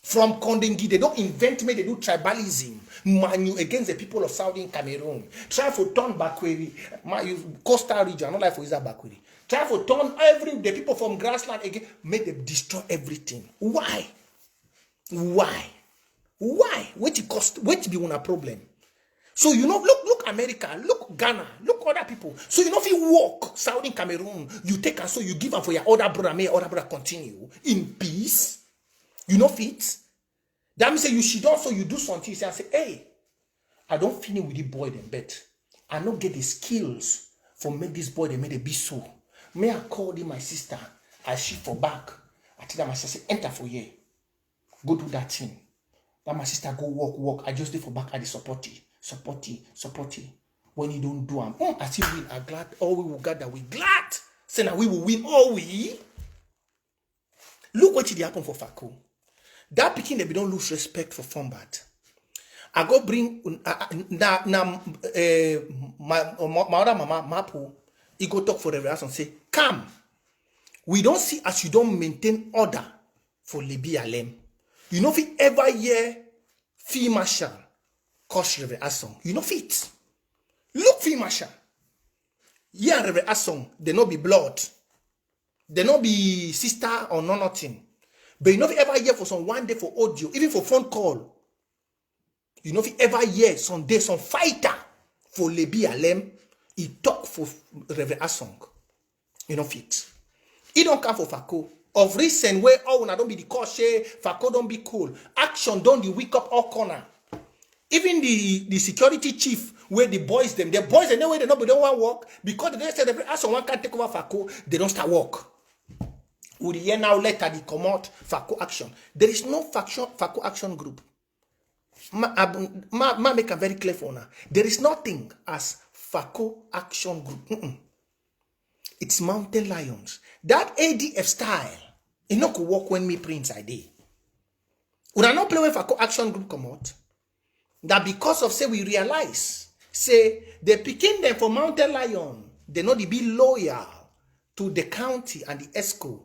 From Kondengi, they don't invent me, they do tribalism. Manu against the people of Southern Cameroon. Try for turn Bakweri, coastal region, not like for Isa Bakweri. Try for turn the people from grassland again, make them destroy everything. Why? Why? Why? What it cost? What be one problem? So you know, look America, look Ghana, look other people. So you know if you walk Southern Cameroon, you take and so you give them for your other brother, may your other brother continue in peace. You know fit. That means you should also you do something. You say, hey, I don't finish with the boy them, but I don't get the skills for make this boy they made a be so. May I call him my sister? I shift for back. I tell my sister enter for here. Go do that thing. That my sister go walk. I just stay for back at the support it. When you don't do them, I still win. I'm glad. All we will gather, we glad. Say now we will win. All we. Look what did happen for Fako. That picking they don't lose respect for Fombat. I go bring my other mama Mapu. He go talk for Rev Asong and say, come. We don't see as you don't maintain order for Libya Alem. You know if you ever hear Field Marshal coach Rev Asong. You know fit. Look Field Marshal. Yeah, Rev Asong, they not be blood. They not be sister or no nothing. But you know if you ever hear for some one day for audio, even for phone call. You know if you ever hear some day some fighter for Lebi Alem, he talk for Rev Asong. You know fit. He don't come for Fako. Of recent where oh na don't be the cause, Fako don't be cool. Action don't the wake up all corner. Even the security chief where the boys them know where they don't want to work because they say Rev Asong one can't take over Fako, they don't start work. Would hear now later the come out Fako Action. There is no Fako Action group. Ma make a very clear for now. There is nothing as Fako Action group. It's Mountain Lions. That ADF style, it not could work when me prints I did. Would I not play when Fako Action group come out? That because of say we realize, say they picking them for Mountain Lion, they not be loyal to the county and the ESCO.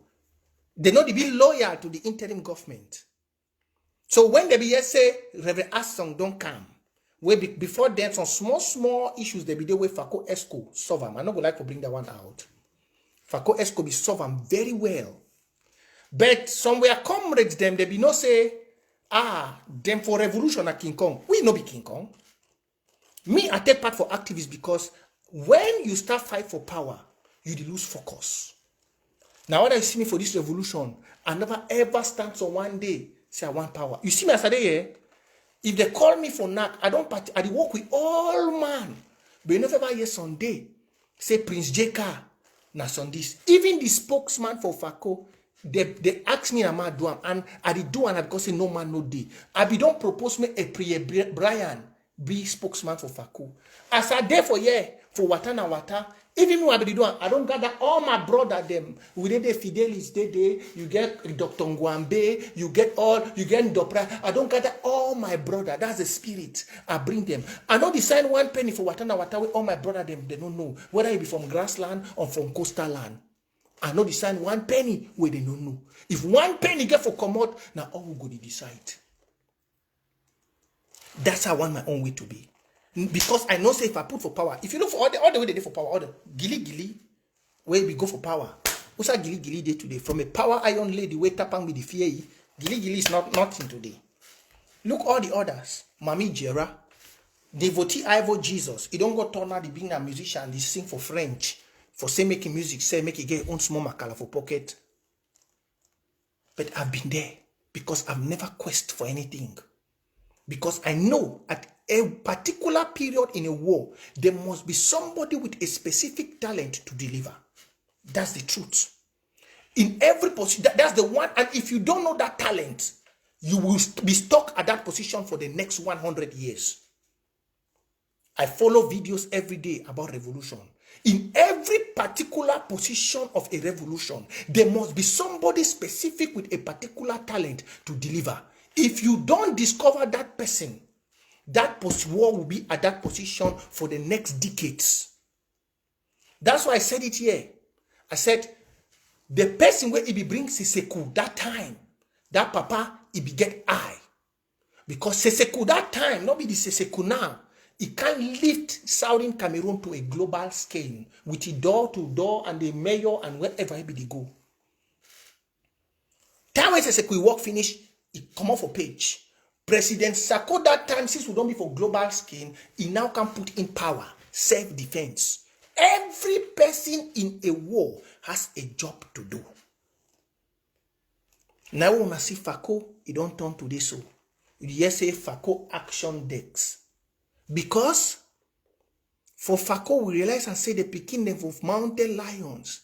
They not be loyal to the interim government. So when they be here say Rev Asong don't come, where before then some small issues they be there with Fako ESCO solve them. I not go like to bring that one out. Fako ESCO be solve them very well. But somewhere comrades them they be no say them for revolution at King Kong. We no be King Kong. Me I take part for activists because when you start fight for power, you lose focus. Now when I see me for this revolution, I never ever stand on one day say I want power. You see me as I here. If they call me for NAC, I don't party. I work with all man. But you never ever hear Sunday say Prince J Carr na Sundays. Even the spokesman for Fako, they ask me am I do am and I did do and because say no man no day. I be don't propose me a prayer Brian be spokesman for Fako. As I there for year for Watana Wata. Even me, I don't gather all my brother them. Within the Fidelis, you get Dr. Ngwambe, you get Ndopra. I don't gather all my brother. That's the spirit. I bring them. I don't decide one penny for Watana Wata with all my brother them. They don't know whether it be from grassland or from coastal land. I don't decide one penny where they don't know. If one penny get for come out, now all will go to decide. That's how I want my own way to be. Because I know say if I put for power, if you look for all the way they did for power, all the gili where we go for power. What's that gili day today? From a power iron lady way tapang with the fear, gili is nothing today. Look all the others. Mami Jera, devotee Ivo Jesus. He don't go turn out the being a musician, they sing for French, for say making music, say make it get own small makala for pocket. But I've been there because I've never quest for anything. Because I know at a particular period in a war, there must be somebody with a specific talent to deliver. That's the truth. In every position, that's the one. And if you don't know that talent, you will be stuck at that position for the next 100 years. I follow videos every day about revolution. In every particular position of a revolution, there must be somebody specific with a particular talent to deliver. If you don't discover that person, that post-war will be at that position for the next decades. That's why I said it here. I said, the person where he be bring Seseku that time, that papa, he be get eye. Because Seseku that time, not be the Seseku now. It can lift Southern Cameroon to a global scale with the door to door and the mayor and wherever he be they go. Time when Seseku work finish, it come off a page. President Sako that time, since we don't be for global scale, he now can put in power, self-defense. Every person in a war has a job to do. Now when I see Fako, it don't turn to this so. You say Fako Action decks. Because for Fako, we realize and say the picking of mountain lions,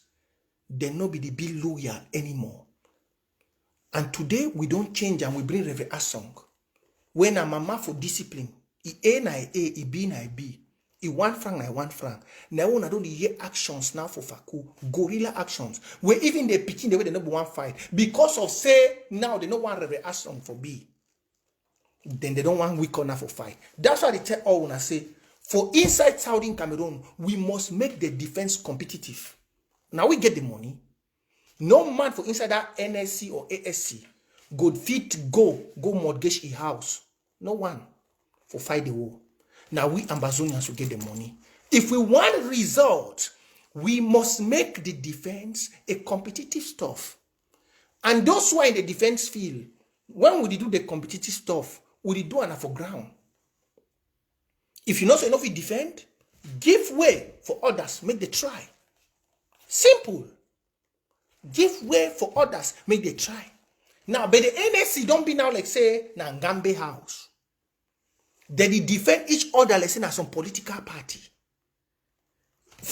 they no be the be loyal anymore. And today we don't change and we bring Rev Asong. When a mama for discipline, A na A, B na B. I 1 franc na 1 franc. Now we don't hear actions now for Fako, guerrilla actions. Where even they picking the way they no want fight. Because of say now they don't want Rev Asong for B. Then they don't want weak corner for fight. That's why they tell all when I say, for inside Southern Cameroon, we must make the defense competitive. Now we get the money. No man for inside that NSC or ASC go fit go mortgage a house. No one for fight the war. Now we Ambazonians will get the money. If we want result, we must make the defense a competitive stuff. And those who are in the defense field, when we do the competitive stuff, we do an for ground. If you know so enough you defend, give way for others, make the try. Simple. Give way for others, make the try. Now, but the NSC don't be now like say na Ngambe house. Then they defend each other like say na some political party.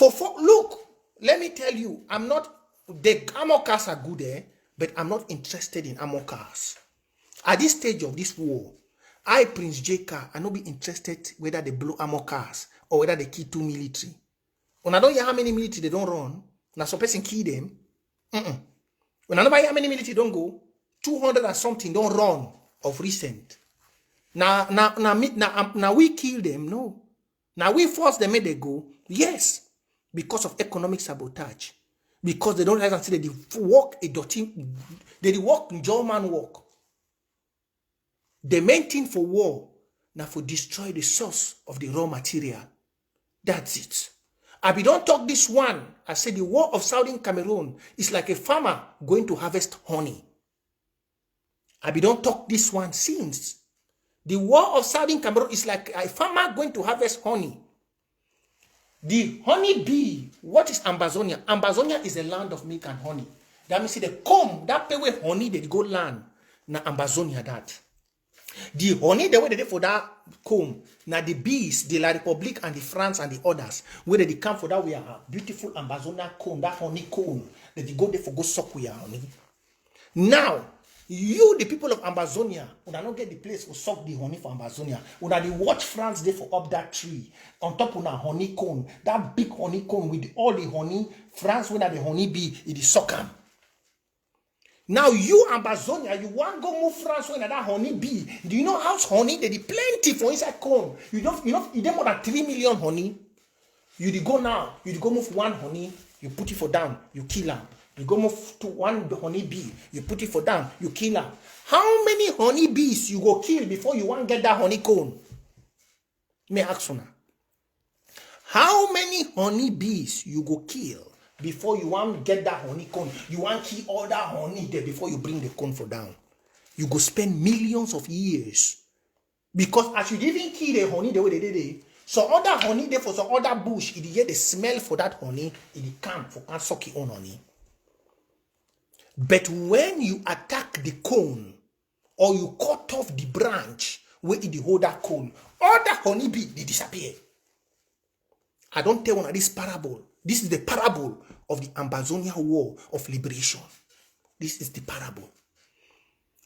Look, let me tell you, I'm not the armor cars are good there, but I'm not interested in armor cars. At this stage of this war, I, Prince J Carr, I not be interested whether they blow armor cars or whether they kill 2 military. When I don't hear how many military they don't run, now some person kill them. When I don't hear how many military don't go, 200 and something don't run of recent. Now we kill them, no. Now we force them make they go, yes, because of economic sabotage. Because they don't like to say they work a dirty, they work German work. The main thing for war, now for destroy the source of the raw material. That's it. I don't talk this one. I said the war of Southern Cameroon is like a farmer going to harvest honey. I don't talk this one since. The war of Southern Cameroon is like a farmer going to harvest honey. The honey bee, what is Ambazonia? Ambazonia is a land of milk and honey. That means the comb, that pay where honey they go land. Now Ambazonia that. The honey, the way they did for that comb, now the bees, the La Republique and the France and the others, where they come for that we are beautiful Ambazonia comb, that honey comb, that they go there for go suck with honey. Now, you, the people of Ambazonia, would not get the place to suck the honey for Ambazonia. Would have watch France there for up that tree, on top of that honey comb, that big honey comb with all the honey, France when the honey bee, it is suck them. Now you Ambazonia, you want to go move France when that honey bee. Do you know how honey? There is plenty for inside comb. You don't more than 3 million honey. You go now, you go move 1 honey, you put it for down, you kill them. You go move to 1 honey bee, you put it for down, you kill them. How many honey bees you go kill before you want to get that honey comb? Me ask you now. How many honey bees you go kill before you want to get that honey cone? You want to kill all that honey there before you bring the cone for down. You go spend millions of years. Because as you didn't kill the honey the way they did it, so other honey there for some other bush, it get the smell for that honey, it come for can suck your own honey. But when you attack the cone, or you cut off the branch where it hold that cone, all the honeybee, they disappear. I don't tell one this parable. This is the parable of the Ambazonian War of Liberation. This is the parable.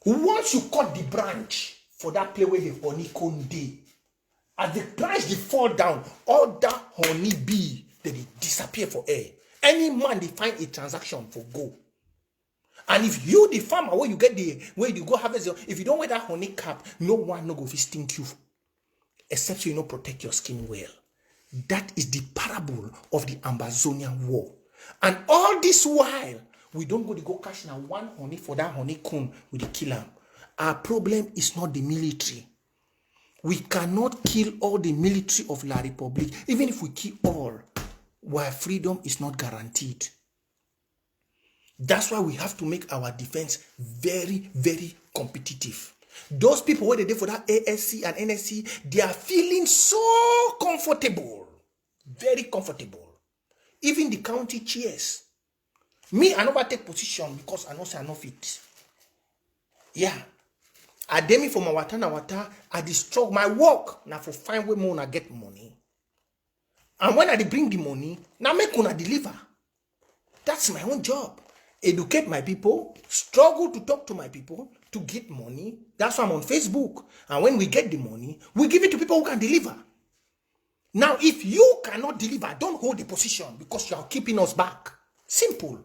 Once you cut the branch for that place where the honey cone day, as the branch they fall down, all that honeybee, they disappear for air. Any man they find a transaction for go. And if you, the farmer, where you get the where you go harvest, if you don't wear that honey cap, no one no go stink you, except you not protect your skin well. That is the parable of the Ambazonian War. And all this while, we don't go catch now one honey for that honey cone with the killer. Our problem is not the military. We cannot kill all the military of La Republic, even if we kill all, while freedom is not guaranteed. That's why we have to make our defense very, very competitive. Those people where they did for that ASC and NSC, they are feeling so comfortable. Very comfortable. Even the county chairs. Me, I never take position because I know say I know fit. Yeah. I demi for my water, I destroy my work. Now for find way more I get money. And when I bring the money, now make una deliver. That's my own job. Educate my people, struggle to talk to my people to get money. That's why I'm on Facebook. And when we get the money, we give it to people who can deliver. Now, if you cannot deliver, don't hold the position because you are keeping us back. Simple.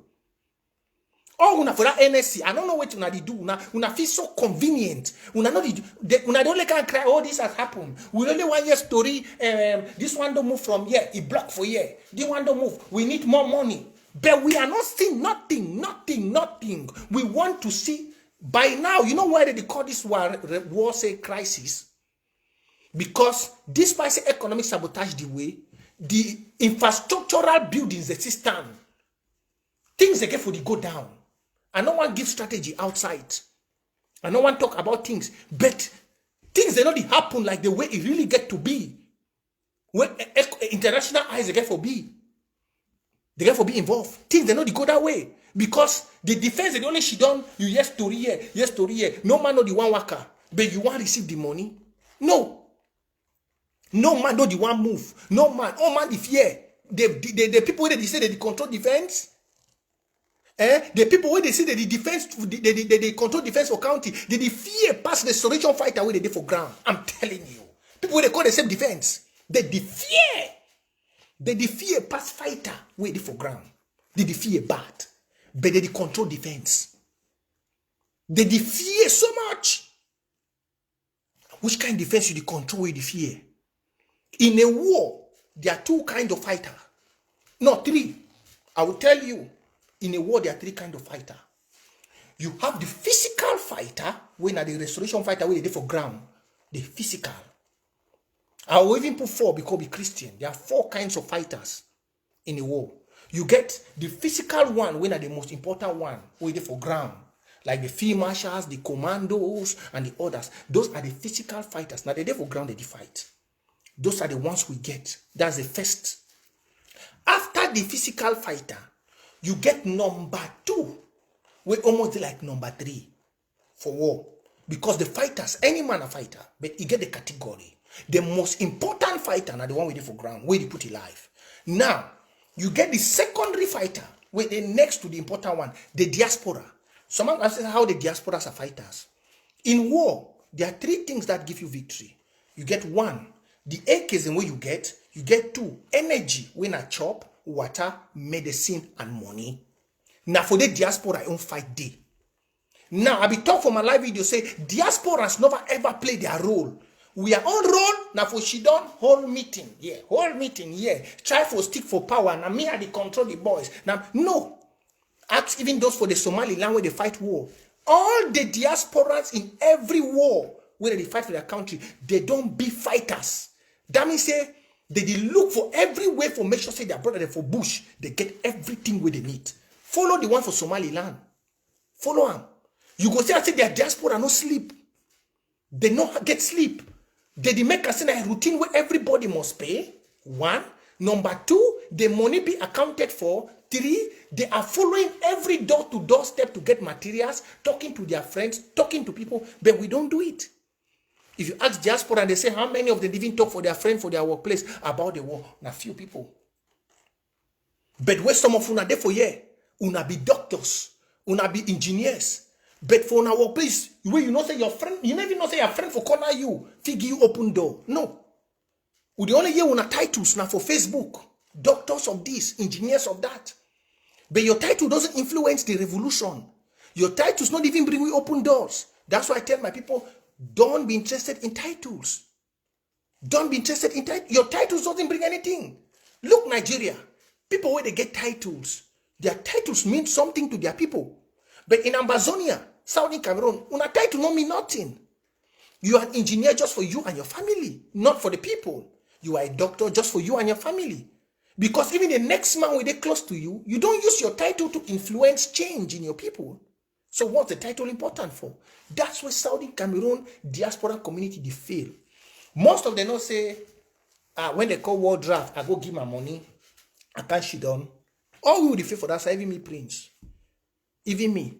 Oh, una for that NSC, I don't know what una do. Una feel so convenient. Una don't can cry. Oh, this has happened. We only want your story. This one don't move from here. It block for here. This one don't move. We need more money. But we are not seeing nothing. We want to see by now. You know why they call this war say crisis? Because despite economic sabotage the way, the infrastructural buildings, the system, things they get for the go down. And no one gives strategy outside. And no one talk about things. But things they not happen like the way it really get to be. When international eyes they get for be. They get for be involved. Things they not go that way. Because the defense they only she done you yes story here. No man know the one worker. But you want to receive the money? No. No man know the one move. No man. Oh man the fear. The people where they say they control defense. The people where they say that the defense, they control defense for county, they fear past the restoration fighter where they did for ground. I'm telling you. People where they call the same defense, they fear. They fear past fighter where they for ground. They fear bad. But they control defense. They fear so much. Which kind of defense you control where they fear? In a war, there are two kinds of fighter. No, three. I will tell you. In a war, there are three kinds of fighter. You have the physical fighter, when are the restoration fighter, where they did for ground. The physical. I will even put four because we Christian. There are four kinds of fighters in a war. You get the physical one, when are the most important one, where they did for ground. Like the field marshals, the commandos, and the others. Those are the physical fighters. Now they did for ground, they fight. Those are the ones we get. That's the first. After the physical fighter, you get number two, we almost like number three for war. Because the fighters, any man a fighter, but you get the category. The most important fighter, now the one we did for ground, where they put it live. Now, you get the secondary fighter, where they next to the important one, the diaspora. Someone asks how the diasporas are fighters. In war, there are three things that give you victory. You get one, the AKs in where you get two, energy, when I chop, water, medicine, and money. Now for the diaspora, I don't fight day. Now I be talk for my live video say diasporas never ever play their role. We are on roll now for she done whole meeting here. Try for stick for power. Now me I dey control the boys. Now no, ask even those for the Somaliland where they fight war. All the diasporas in every war where they fight for their country, they don't be fighters. That means say. They look for every way for make sure say their brother for bush. They get everything where they need. Follow the one for Somaliland. Follow them. You go see I say their diaspora no sleep. They not get sleep. They make us a routine where everybody must pay. One. Number two, the money be accounted for 3, they are following every door-to-door step to get materials, talking to their friends, talking to people, but we don't do it. If you ask diaspora and they say how many of them even talk for their friend, for their workplace about the war, na few people. But where some of una there for here, una be doctors, una be engineers. But for our workplace, where you know say your friend, you never know say your friend for corner you, figure you open door. No. We the only year una titles now for Facebook, doctors of this, engineers of that. But your title doesn't influence the revolution. Your titles not even bring you open doors. That's why I tell my people, don't be interested in titles. Don't be interested in titles. Your titles doesn't bring anything. Look, Nigeria. People where they get titles, their titles mean something to their people. But in Ambazonia, Southern Cameroon, una title don't mean nothing. You are an engineer just for you and your family, not for the people. You are a doctor just for you and your family. Because even the next man when they close to you, you don't use your title to influence change in your people. So what's the title important for? That's where Southern Cameroon diaspora community they fail. Most of them don't say, when they call war draft, I go give my money, I can't shit down. All we would fail for that, even me, Prince. Even me.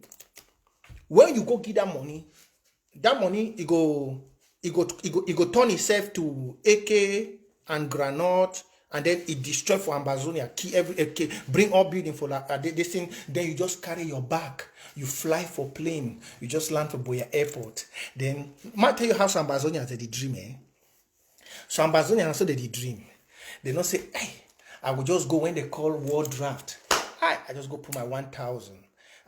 When you go give that money, it go turn itself to AK and granite, and then it destroy for Ambazonia, key every AK, bring all building for this thing. Then you just carry your bag, you fly for plane, you just land for Boya Airport. Then might tell you how Ambazonia they dream, eh? So Ambazonia also they dream. They don't say, hey, I will just go when they call war draft. I just go put my 1,000.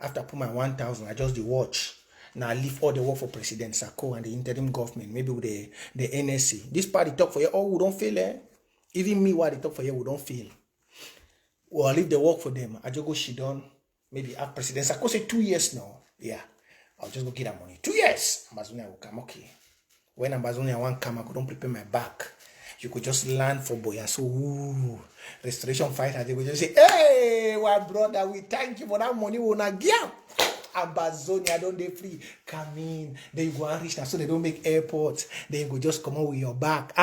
After I put my 1,000, I just the watch. Now I leave all the work for President Fako and the interim government, maybe with the NSC. This party talk for you, oh, we don't fail, eh? Even me, what they talk for you, we don't fail. Well, I leave the work for them. I just go shit down. Maybe after President Fako say 2 years now. Yeah, I'll just go get that money. 2 years, Ambazonia will come, okay. When Ambazonia won't come, I couldn't prepare my back. You could just land for Boya. So, ooh, restoration fighter, they would just say, hey, what brother, we thank you for that money. We not give. Ambazonia, don't they free? Come in. Then you go and reach now so they don't make airports. Then you go just come out with your back.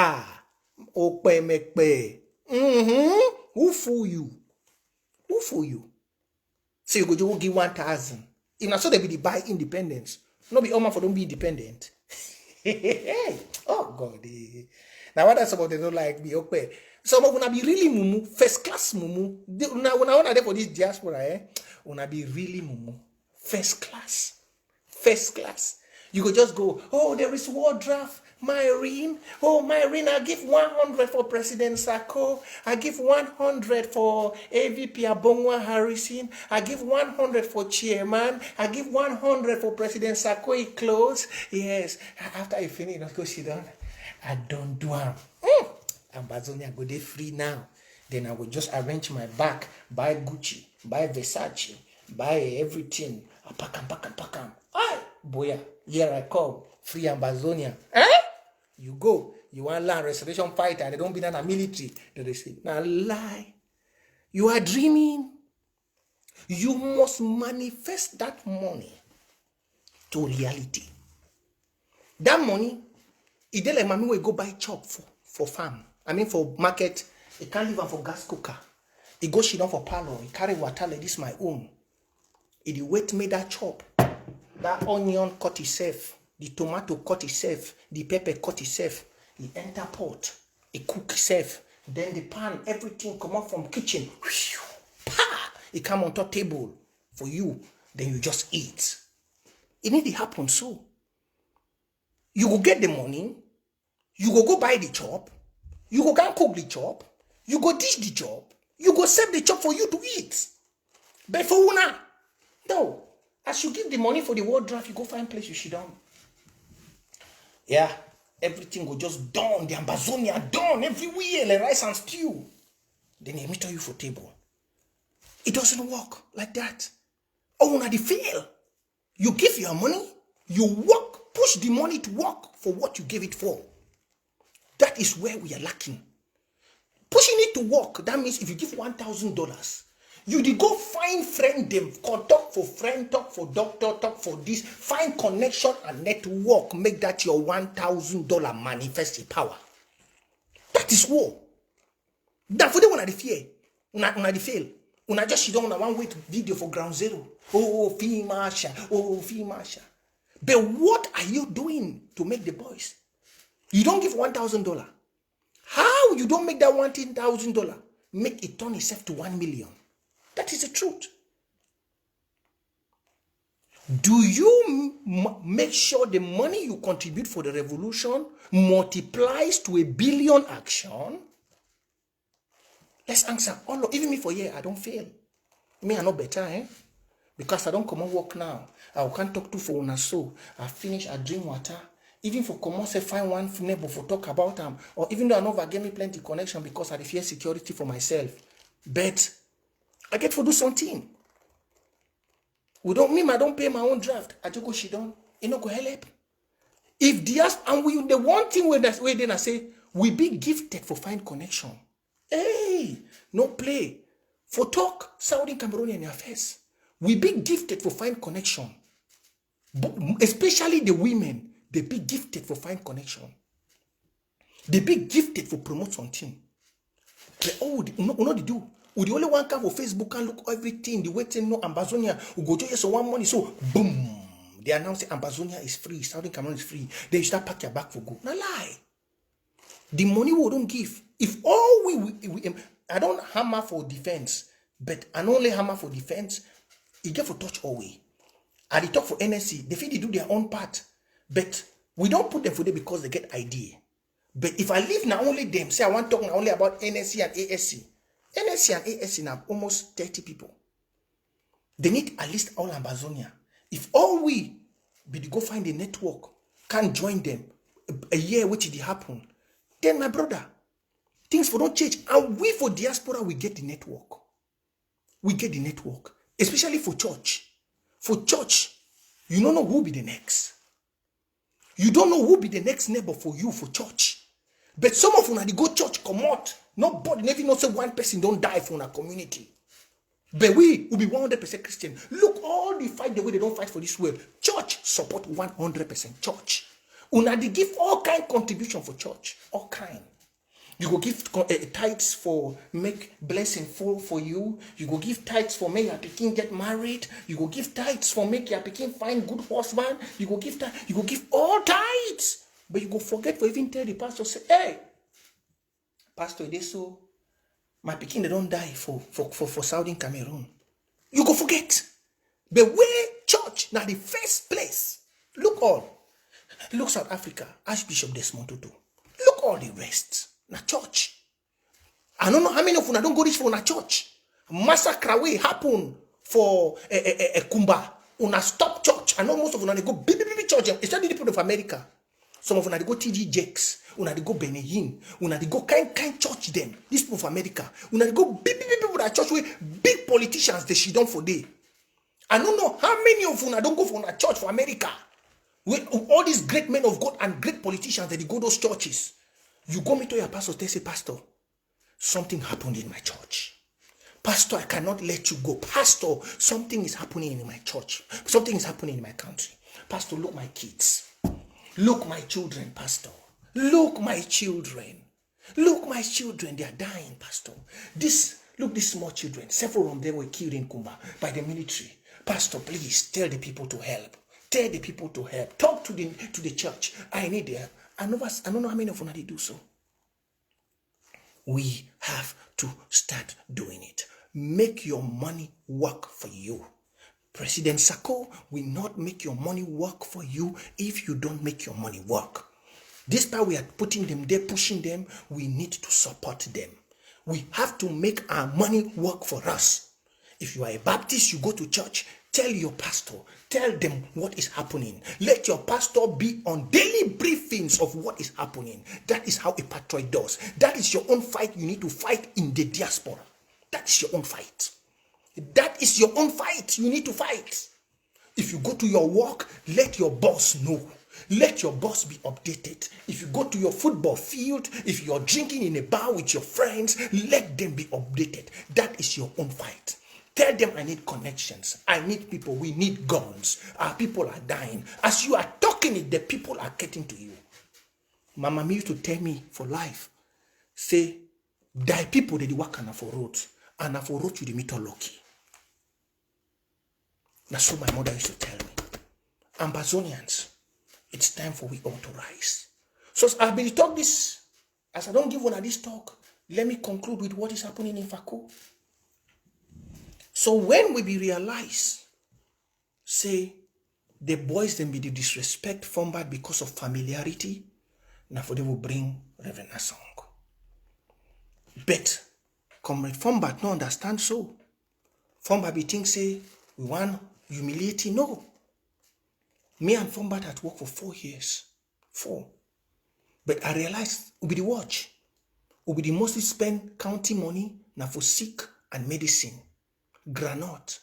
Okpe make pay. Who fool you? Who fool you? So you go just give 1,000. If not so they be the buy independence. No be all man for don't be independent. Oh God. Now what that's about they don't like me. Okay. Some of una be really mumu, first class mumu. Una there for this diaspora, eh? Una be really mumu. First class. First class. You go just go, oh, there is war draft. Myrene. Oh, Myrene, I give 100 for President Sako. I give 100 for AVP Abongwa Harrison. I give 100 for Chairman. I give 100 for President Sako. He close. Yes. After I finish, let's go sit down. I don't do am. Ambazonia go dey free now. Then I will just arrange my back, buy Gucci, buy Versace, buy everything. I pack am. Aye, boya, here I come. Free Ambazonia. You go. You want land restoration fighter. They don't be in a military. Then they say, nah, lie. You are dreaming. You must manifest that money to reality. That money, it dey like mommy will go buy chop for farm. I mean for market. It can't leave am for gas cooker. It go shit down for parlor. It carry water like this my own. It the wait made that chop. That onion cut itself. The tomato cut itself. The pepper cut itself. It enter pot. It cook itself. Then the pan, everything come out from kitchen. It come on top table for you. Then you just eat. It need to happen so. You go get the money. You go buy the chop. You go cook the chop. You go dish the chop. You go save the chop for you to eat. But for una, no. As you give the money for the war draft, you go find place you sit down. Yeah, everything go just done. The Ambazonia done everywhere, like rice and stew. Then they meet you for table. It doesn't work like that. Oh, now they fail. You give your money, you work, push the money to work for what you gave it for. That is where we are lacking. Pushing it to work, that means if you give $1,000, you did go find friend them, talk for friend, talk for doctor, talk for this, find connection and network, make that your $1,000 manifest in power. That is war. That for the one at the fear, not the fail. Una just she don't want one wait video for ground zero. Oh, fee Marsha. Oh, fee Marsha. But what are you doing to make the boys? You don't give $1,000. How you don't make that $1,000 make it turn itself to 1 million? That is the truth. Do you make sure the money you contribute for the revolution multiplies to 1 billion action? Let's answer all of, even me for here, I don't fail. Me, I know better, eh? Because I don't come and work now. I can't talk to for una so. I finish, I drink water. Even for come say find one neighbor for talk about them. Or even though I know I get me plenty connection because I fear security for myself. But I get to do something. I don't pay my own draft. I just go she done. You know go help. If there's and we the one thing where then I say we be gifted for find connection. Hey, no play. For talk, Southern Cameroons in your face. We be gifted for find connection. But especially the women, they be gifted for find connection. They be gifted for promote something. They know they do. We the only one come for Facebook and look everything. The waiting no Ambazonia. We go to so one money. So boom. They announce Ambazonia is free. Southern Cameroon is free. Then you start pack your back for go. No lie. The money we don't give. If all we I don't hammer for defense, but I only hammer for defense. It get for touch away. I talk for NSC. They feel they do their own part, but we don't put them for them because they get idea. But if I leave now only them, say I want to talk now only about NSC and ASC. NSC and ASC now almost 30 people. They need at least all Ambazonia. If all we go find a network, can't join them a year which it happen, then my brother, things for don't change. And we for diaspora, we get the network. We get the network. Especially for church. For church, you don't know who will be the next. You don't know who will be the next neighbor for you for church. But some of you, they go church, come out. Nobody never know say one person don't die for our community. But we will be 100% Christian. Look, all the fight the way they don't fight for this world. Church support 100% church. Una they give all kind contribution for church. All kind. You go give tithes for make blessing full for you. You go give tithes for make your pikin get married. You go give tithes for make your pikin find good husband. You go give all tithes. But you go forget for even tell the pastor, say, hey, Pastor, it is so my pikin they don't die for Southern Cameroon. You go forget. But where church now the first place. Look South Africa, Archbishop Desmond Tutu. Look all the rest. Na church. I don't know how many of you don't go reach for na church. Massacre way happen for a Kumba. Una stop church. I know most of you they go big church. Especially the people of America. Some of you they go TG Jakes. Una they go Benin. Una they go kind church them. These people of America. Una they go big people that church with big politicians they she done for day. I don't know how many of you don't go for a church for America. With all these great men of God and great politicians that they go those churches. You go meet to your pastor, they say, Pastor, something happened in my church. Pastor, I cannot let you go. Pastor, something is happening in my church. Something is happening in my country. Pastor, look my kids. Look my children, Pastor. Look my children. Look my children, they are dying, Pastor. Look these small children. Several of them were killed in Kumba by the military. Pastor, please tell the people to help. Tell the people to help. Talk to the church. I need help. I don't know how many of you do so. We have to start doing it. Make your money work for you. President Sako will not make your money work for you if you don't make your money work. This part we are putting them there, pushing them, we need to support them. We have to make our money work for us. If you are a Baptist, you go to church, tell your pastor, tell them what is happening. Let your pastor be on daily briefings of what is happening. That is how a patriot does. That is your own fight you need to fight in the diaspora. That is your own fight. That is your own fight you need to fight. If you go to your work, let your boss know. Let your boss be updated. If you go to your football field, if you're drinking in a bar with your friends, let them be updated. That is your own fight. Tell them I need connections. I need people. We need guns. Our people are dying. As you are talking it, the people are getting to you. Mama me used to tell me for life, say, die people they work on for roads. and I wrote you the mythology. That's what my mother used to tell me. Ambazonians, it's time for we all to rise. So as I've been talk this, as I don't give one of this talk, let me conclude with what is happening in Fako. So when we be realize, say, the boys then be the disrespect Fombat because of familiarity, now for they will bring Rev Asong. But Comrade Fombat no understand so. Fombat be think say, we want humiliating. No. Me and Fombat had worked for 4 years. 4. But I realized we be the watch. We be the mostly spend county money now for sick and medicine. Granite.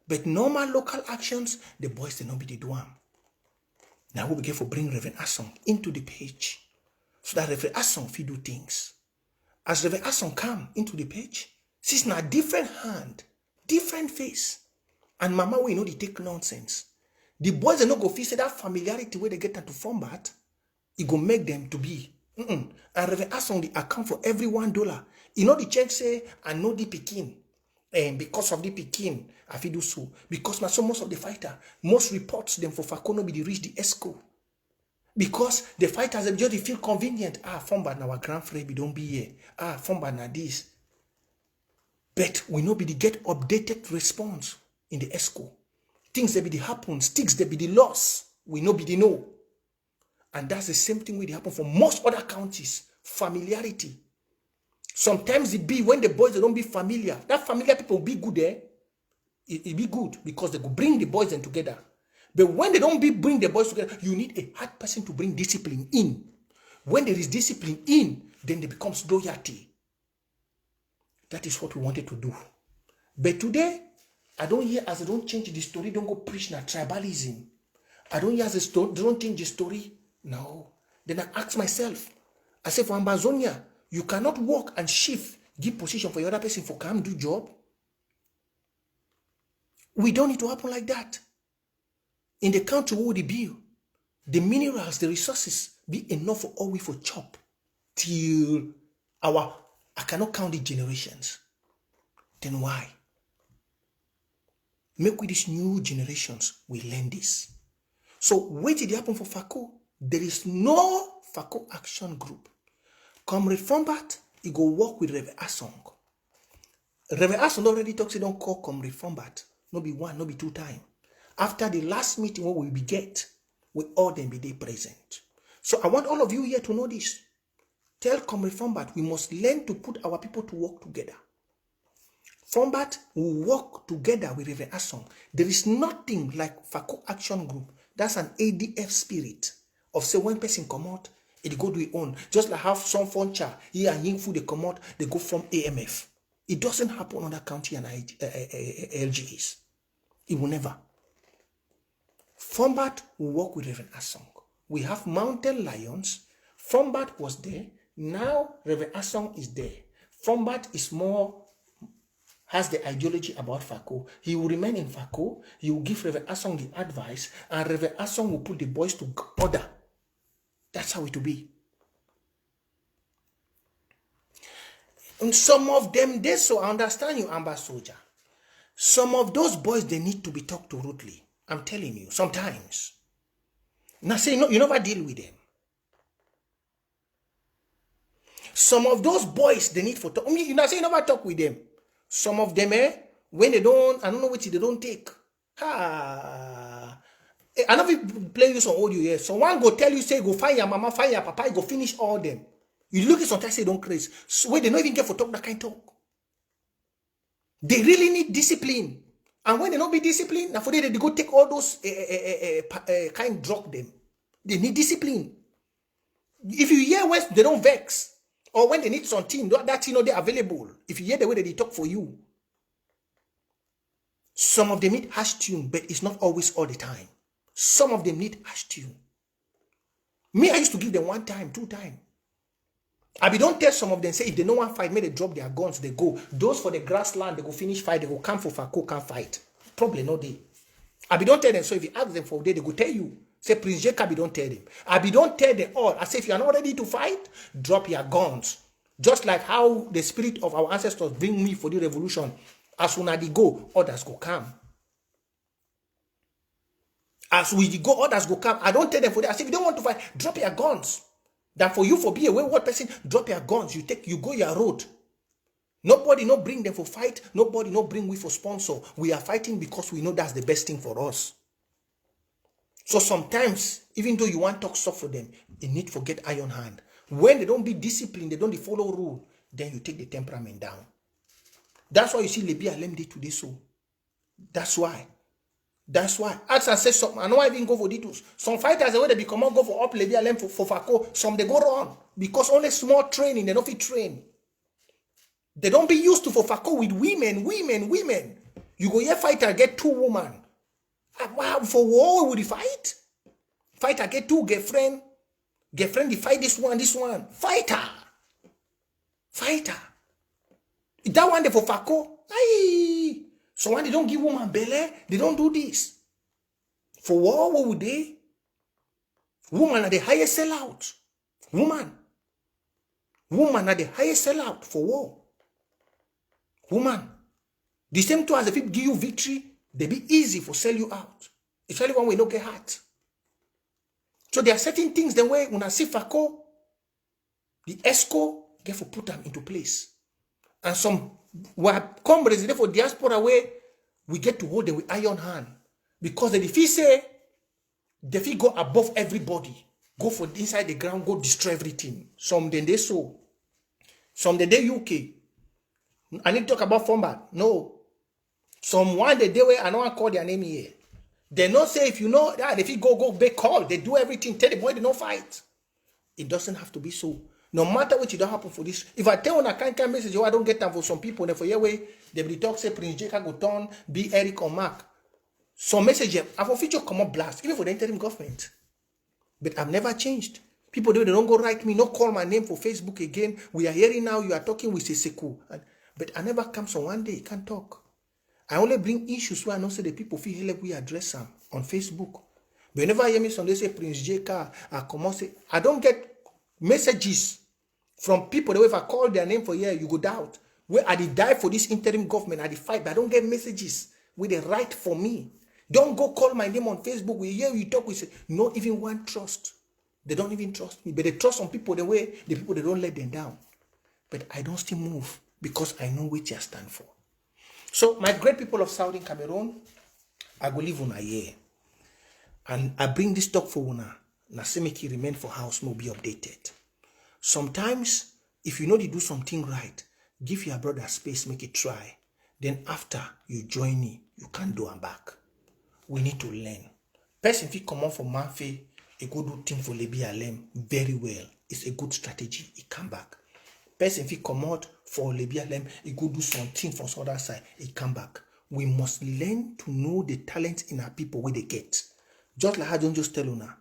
But normal local actions, the boys they not be the do am. Now we begin for bring Rev Asong into the page. So that Rev Asong fit do things. As Rev Asong come into the page, she's na different hand, different face. And mama we know they take nonsense. The boys they not go feel say that familiarity where they get into Fombat, it go make them to be. And Rev Asong the account for every $1. You know the check say, I know the Pekin. And because of the Pekin, I feel do so. Because now so most of the fighter, most reports them for Fako no be the reach the ESCO. Because the fighters them just feel convenient. Fombat now our grand friend we don't be here. Fombat now this. But we know be the get updated response in the ESCO. Things that be the happen, sticks that be the loss. We know be the know. And that's the same thing will happen for most other counties. Familiarity. Sometimes it be when the boys they don't be familiar. That familiar people will be good there. It be good because they go bring the boys in together. But when they don't bring the boys together, you need a hard person to bring discipline in. When there is discipline in, then there becomes loyalty. That is what we wanted to do. But today, I don't hear as I don't change the story, don't go preach na tribalism. I don't hear as a story, don't change the story. No. Then I ask myself, I say for Ambazonia, you cannot walk and shift, give position for the other person for come do job. We don't need to happen like that. In the country where we build, the minerals, the resources be enough for all we for chop till I cannot count the generations. Then why? Make with these new generations, we learn this. So what did happen for Fako? There is no Fako Action group. Comrade Fombat, he go work with Rev Asong. Rev Asong already talks, he don't call Comrade Fombat. No be 1, no be 2 times. After the last meeting where we get, we all then be there present. So I want all of you here to know this. Tell Comrade Fombat, we must learn to put our people to work together. Fombat will work together with Rev Asong. There is nothing like Fako Action Group. That's an ADF spirit of say one person come out, it go do it own. Just like how some funcha here and Yingfu they come out, they go from AMF. It doesn't happen on that county and LGAs. It will never. Fombat will work with Rev Asong. We have Mountain Lions. Fombat was there. Now Rev Asong is there. Fombat is more, has the ideology about Fako. He will remain in Fako. He will give Rev Asong the advice. And Rev Asong will put the boys to order. That's how it will be. And some of them, they so I understand you, Amber Soldier. Some of those boys, they need to be talked to rudely. I'm telling you, sometimes. Now say, no, you never deal with them. Some of those boys, they need for talk. I mean, you know, say you never talk with them. Some of them, when they don't, I don't know what they don't take. I know if play you some audio here. So one go tell you, say, go find your mama, find your papa, you go finish all them. You look at sometimes say don't crazy. So when they don't even get for talk that kind of talk. They really need discipline. And when they don't be disciplined, now for they go take all those kind drug them. They need discipline. If you hear when they don't vex, or when they need something, that you know they're available. If you hear the way that they talk for you. Some of them need hash tune, but it's not always all the time. Some of them need hash tune. Me, I used to give them 1 time, 2 times. I be don't tell some of them, say if they don't want fight, may they drop their guns, they go. Those for the grassland, they go finish fight, they go come for Fako, can't fight. Probably no day. I be don't tell them, so if you ask them for a day, they go tell you. Say Prince J Carr, don't tell them. I be don't tell them all. I say if you are not ready to fight, drop your guns. Just like how the spirit of our ancestors bring me for the revolution. As soon as they go, others go come. As we go, others go come. I don't tell them for that. I say, if you don't want to fight, drop your guns. That for you, for be a wayward person, drop your guns. You go your road. Nobody no bring them for fight. Nobody no bring we for sponsor. We are fighting because we know that's the best thing for us. So sometimes, even though you want to talk soft for them, you need to get iron hand. When they don't be disciplined, they don't follow rule, then you take the temperament down. That's why you see Lebi Alem day today so. That's why. As I said something, I know I even go for details. Some fighters, the way they become go for up Lebi Alem for Fako, some they go wrong. Because only small training, they don't fit train. They don't be used to for Fako with women. You go here fighter get 2 women. For war would he fight? Fighter get 2 girlfriend. Girlfriend, they fight this one. Fighter. That one they for Fako. Aye. So when they don't give woman belly, they don't do this. For war, what would they? Woman are the highest sellout. Woman are the highest sellout for war. Woman. The same too as if it give you victory, they be easy for sell you out. Especially when we don't get hurt. So there are certain things the way when I see Fako, the ESCO get for put them into place. And some come resident for diaspora way, we get to hold them with iron hand. Because if he say, if he go above everybody, go for inside the ground, go destroy everything. Some then they so. Some then they UK. I need to talk about format. No. Some one the day where I don't call their name here. They not say if you know that if you go back call, they do everything, tell the boy they don't fight. It doesn't have to be so. No matter what, it don't happen for this. If I tell on a kind message, I don't get them for some people, then for your way, they will talk, say Prince J Carr go turn, be Eric or Mark. Some message, I for future come up blast, even for the interim government. But I've never changed. People they don't go write me, no call my name for Facebook again. We are hearing now, you are talking with Seseku. But I never come so one day, you can't talk. I only bring issues where I know say the people feel help we address them on Facebook. But whenever I hear me somebody say Prince J Carr, I come out say, I don't get messages from people the way if I call their name for here, you go doubt. Where I did die for this interim government, I did fight, but I don't get messages with the right for me. Don't go call my name on Facebook. We hear you talk, we say, not even one trust. They don't even trust me. But they trust on people the way the people they don't let them down. But I don't still move because I know what I stand for. So, my great people of Southern Cameroon, I go live on a year. And I bring this talk for una. Na say make it remain for house, no be updated. Sometimes, if you know they do something right, give your brother space, make it try. Then after you join me, you can't do am back. We need to learn. Person if you come on from Manfe, a good do thing for Lebi Alem very well. It's a good strategy. He come back. Person if he come out for Lebi Alem, he go do something from the other side, he come back. We must learn to know the talent in our people where they get. Just like I don't just tell una,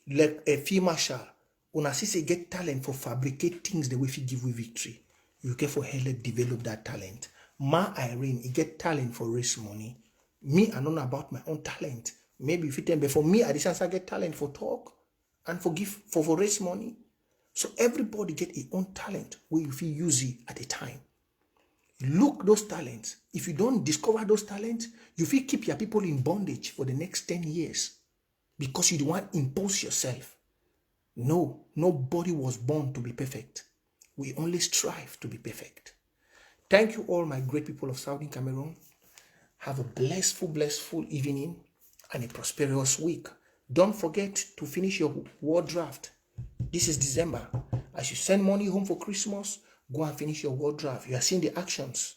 like a field marshal, una see say get talent for fabricate things the way if you give we victory. You get for help develop that talent. Ma Irene, he get talent for raise money. Me, I know about my own talent. Maybe if you tell me, for me, I get talent for talk and for raise money. So everybody get a own talent where you feel use it at a time. Look those talents. If you don't discover those talents, you feel keep your people in bondage for the next 10 years because you don't want to impose yourself. No, nobody was born to be perfect. We only strive to be perfect. Thank you all my great people of Southern Cameroon. Have a blessful evening and a prosperous week. Don't forget to finish your war draft. This is December. As you send money home for Christmas, go and finish your war draft. You are seeing the actions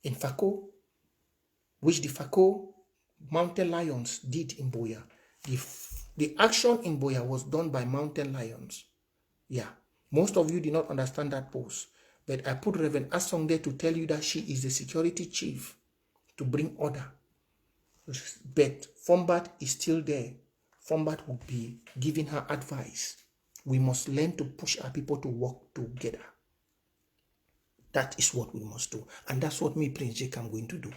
in Fako, which the Fako Mountain Lions did in Boya. The action in Boya was done by Mountain Lions. Yeah, most of you did not understand that post. But I put Rev Asong there to tell you that she is the security chief to bring order. But Fombat is still there. Fombat will be giving her advice. We must learn to push our people to work together. That is what we must do. And that's what me, Prince J Carr, am going to do.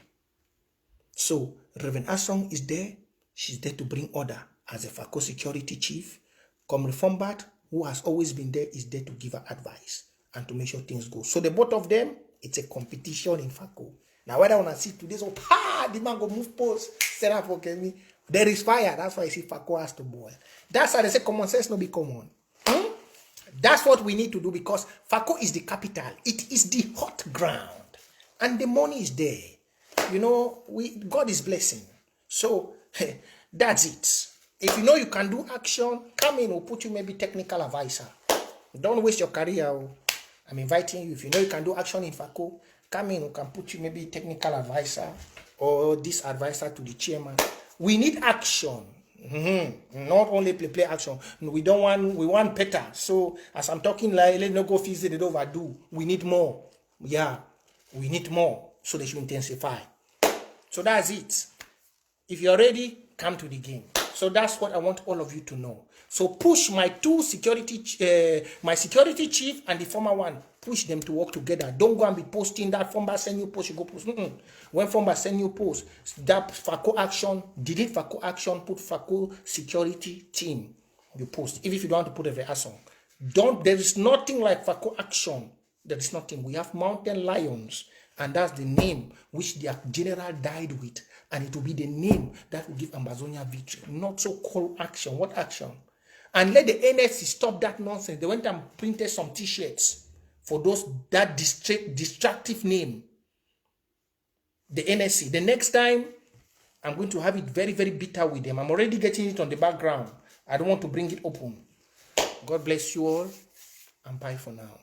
So, Rev Asong is there. She's there to bring order as a Fako security chief. Comrade Fombat, who has always been there, is there to give her advice. and to make sure things go. So the both of them, it's a competition in Fako. Now whether I want to see today, so the man go move post, set up okay me. There is fire. That's why I see Fako has to boil. That's why they say common sense no be common. That's what we need to do, because Fako is the capital. It is the hot ground. And the money is there. You know, God is blessing. So that's it. If you know you can do action, come in, we'll put you maybe technical advisor. Don't waste your career. I'm inviting you. If you know you can do action in Fako, come in, we can put you maybe technical advisor or this advisor to the chairman. We need action. Not only play action. We want better. So as I'm talking, like, let no go fizzy, they don't overdo. We need more. Yeah, we need more. So they should intensify. So that's it. If you're ready, come to the game. So that's what I want all of you to know. So push my two security, my security chief and the former one, push them to work together. Don't go and be posting that former send you post, you go post. When former send you post, that Fako Action, delete Fako Action, put Fako Security team. You post. Even if you don't want to put a Rev Asong. There is nothing like Fako Action. There is nothing. We have mountain lions. And that's the name which their general died with. And it will be the name that will give Amazonia victory. Not so called action. What action? And let the NSC stop that nonsense. They went and printed some t-shirts for that destructive name. The NSC. The next time, I'm going to have it very, very bitter with them. I'm already getting it on the background. I don't want to bring it open. God bless you all. And bye for now.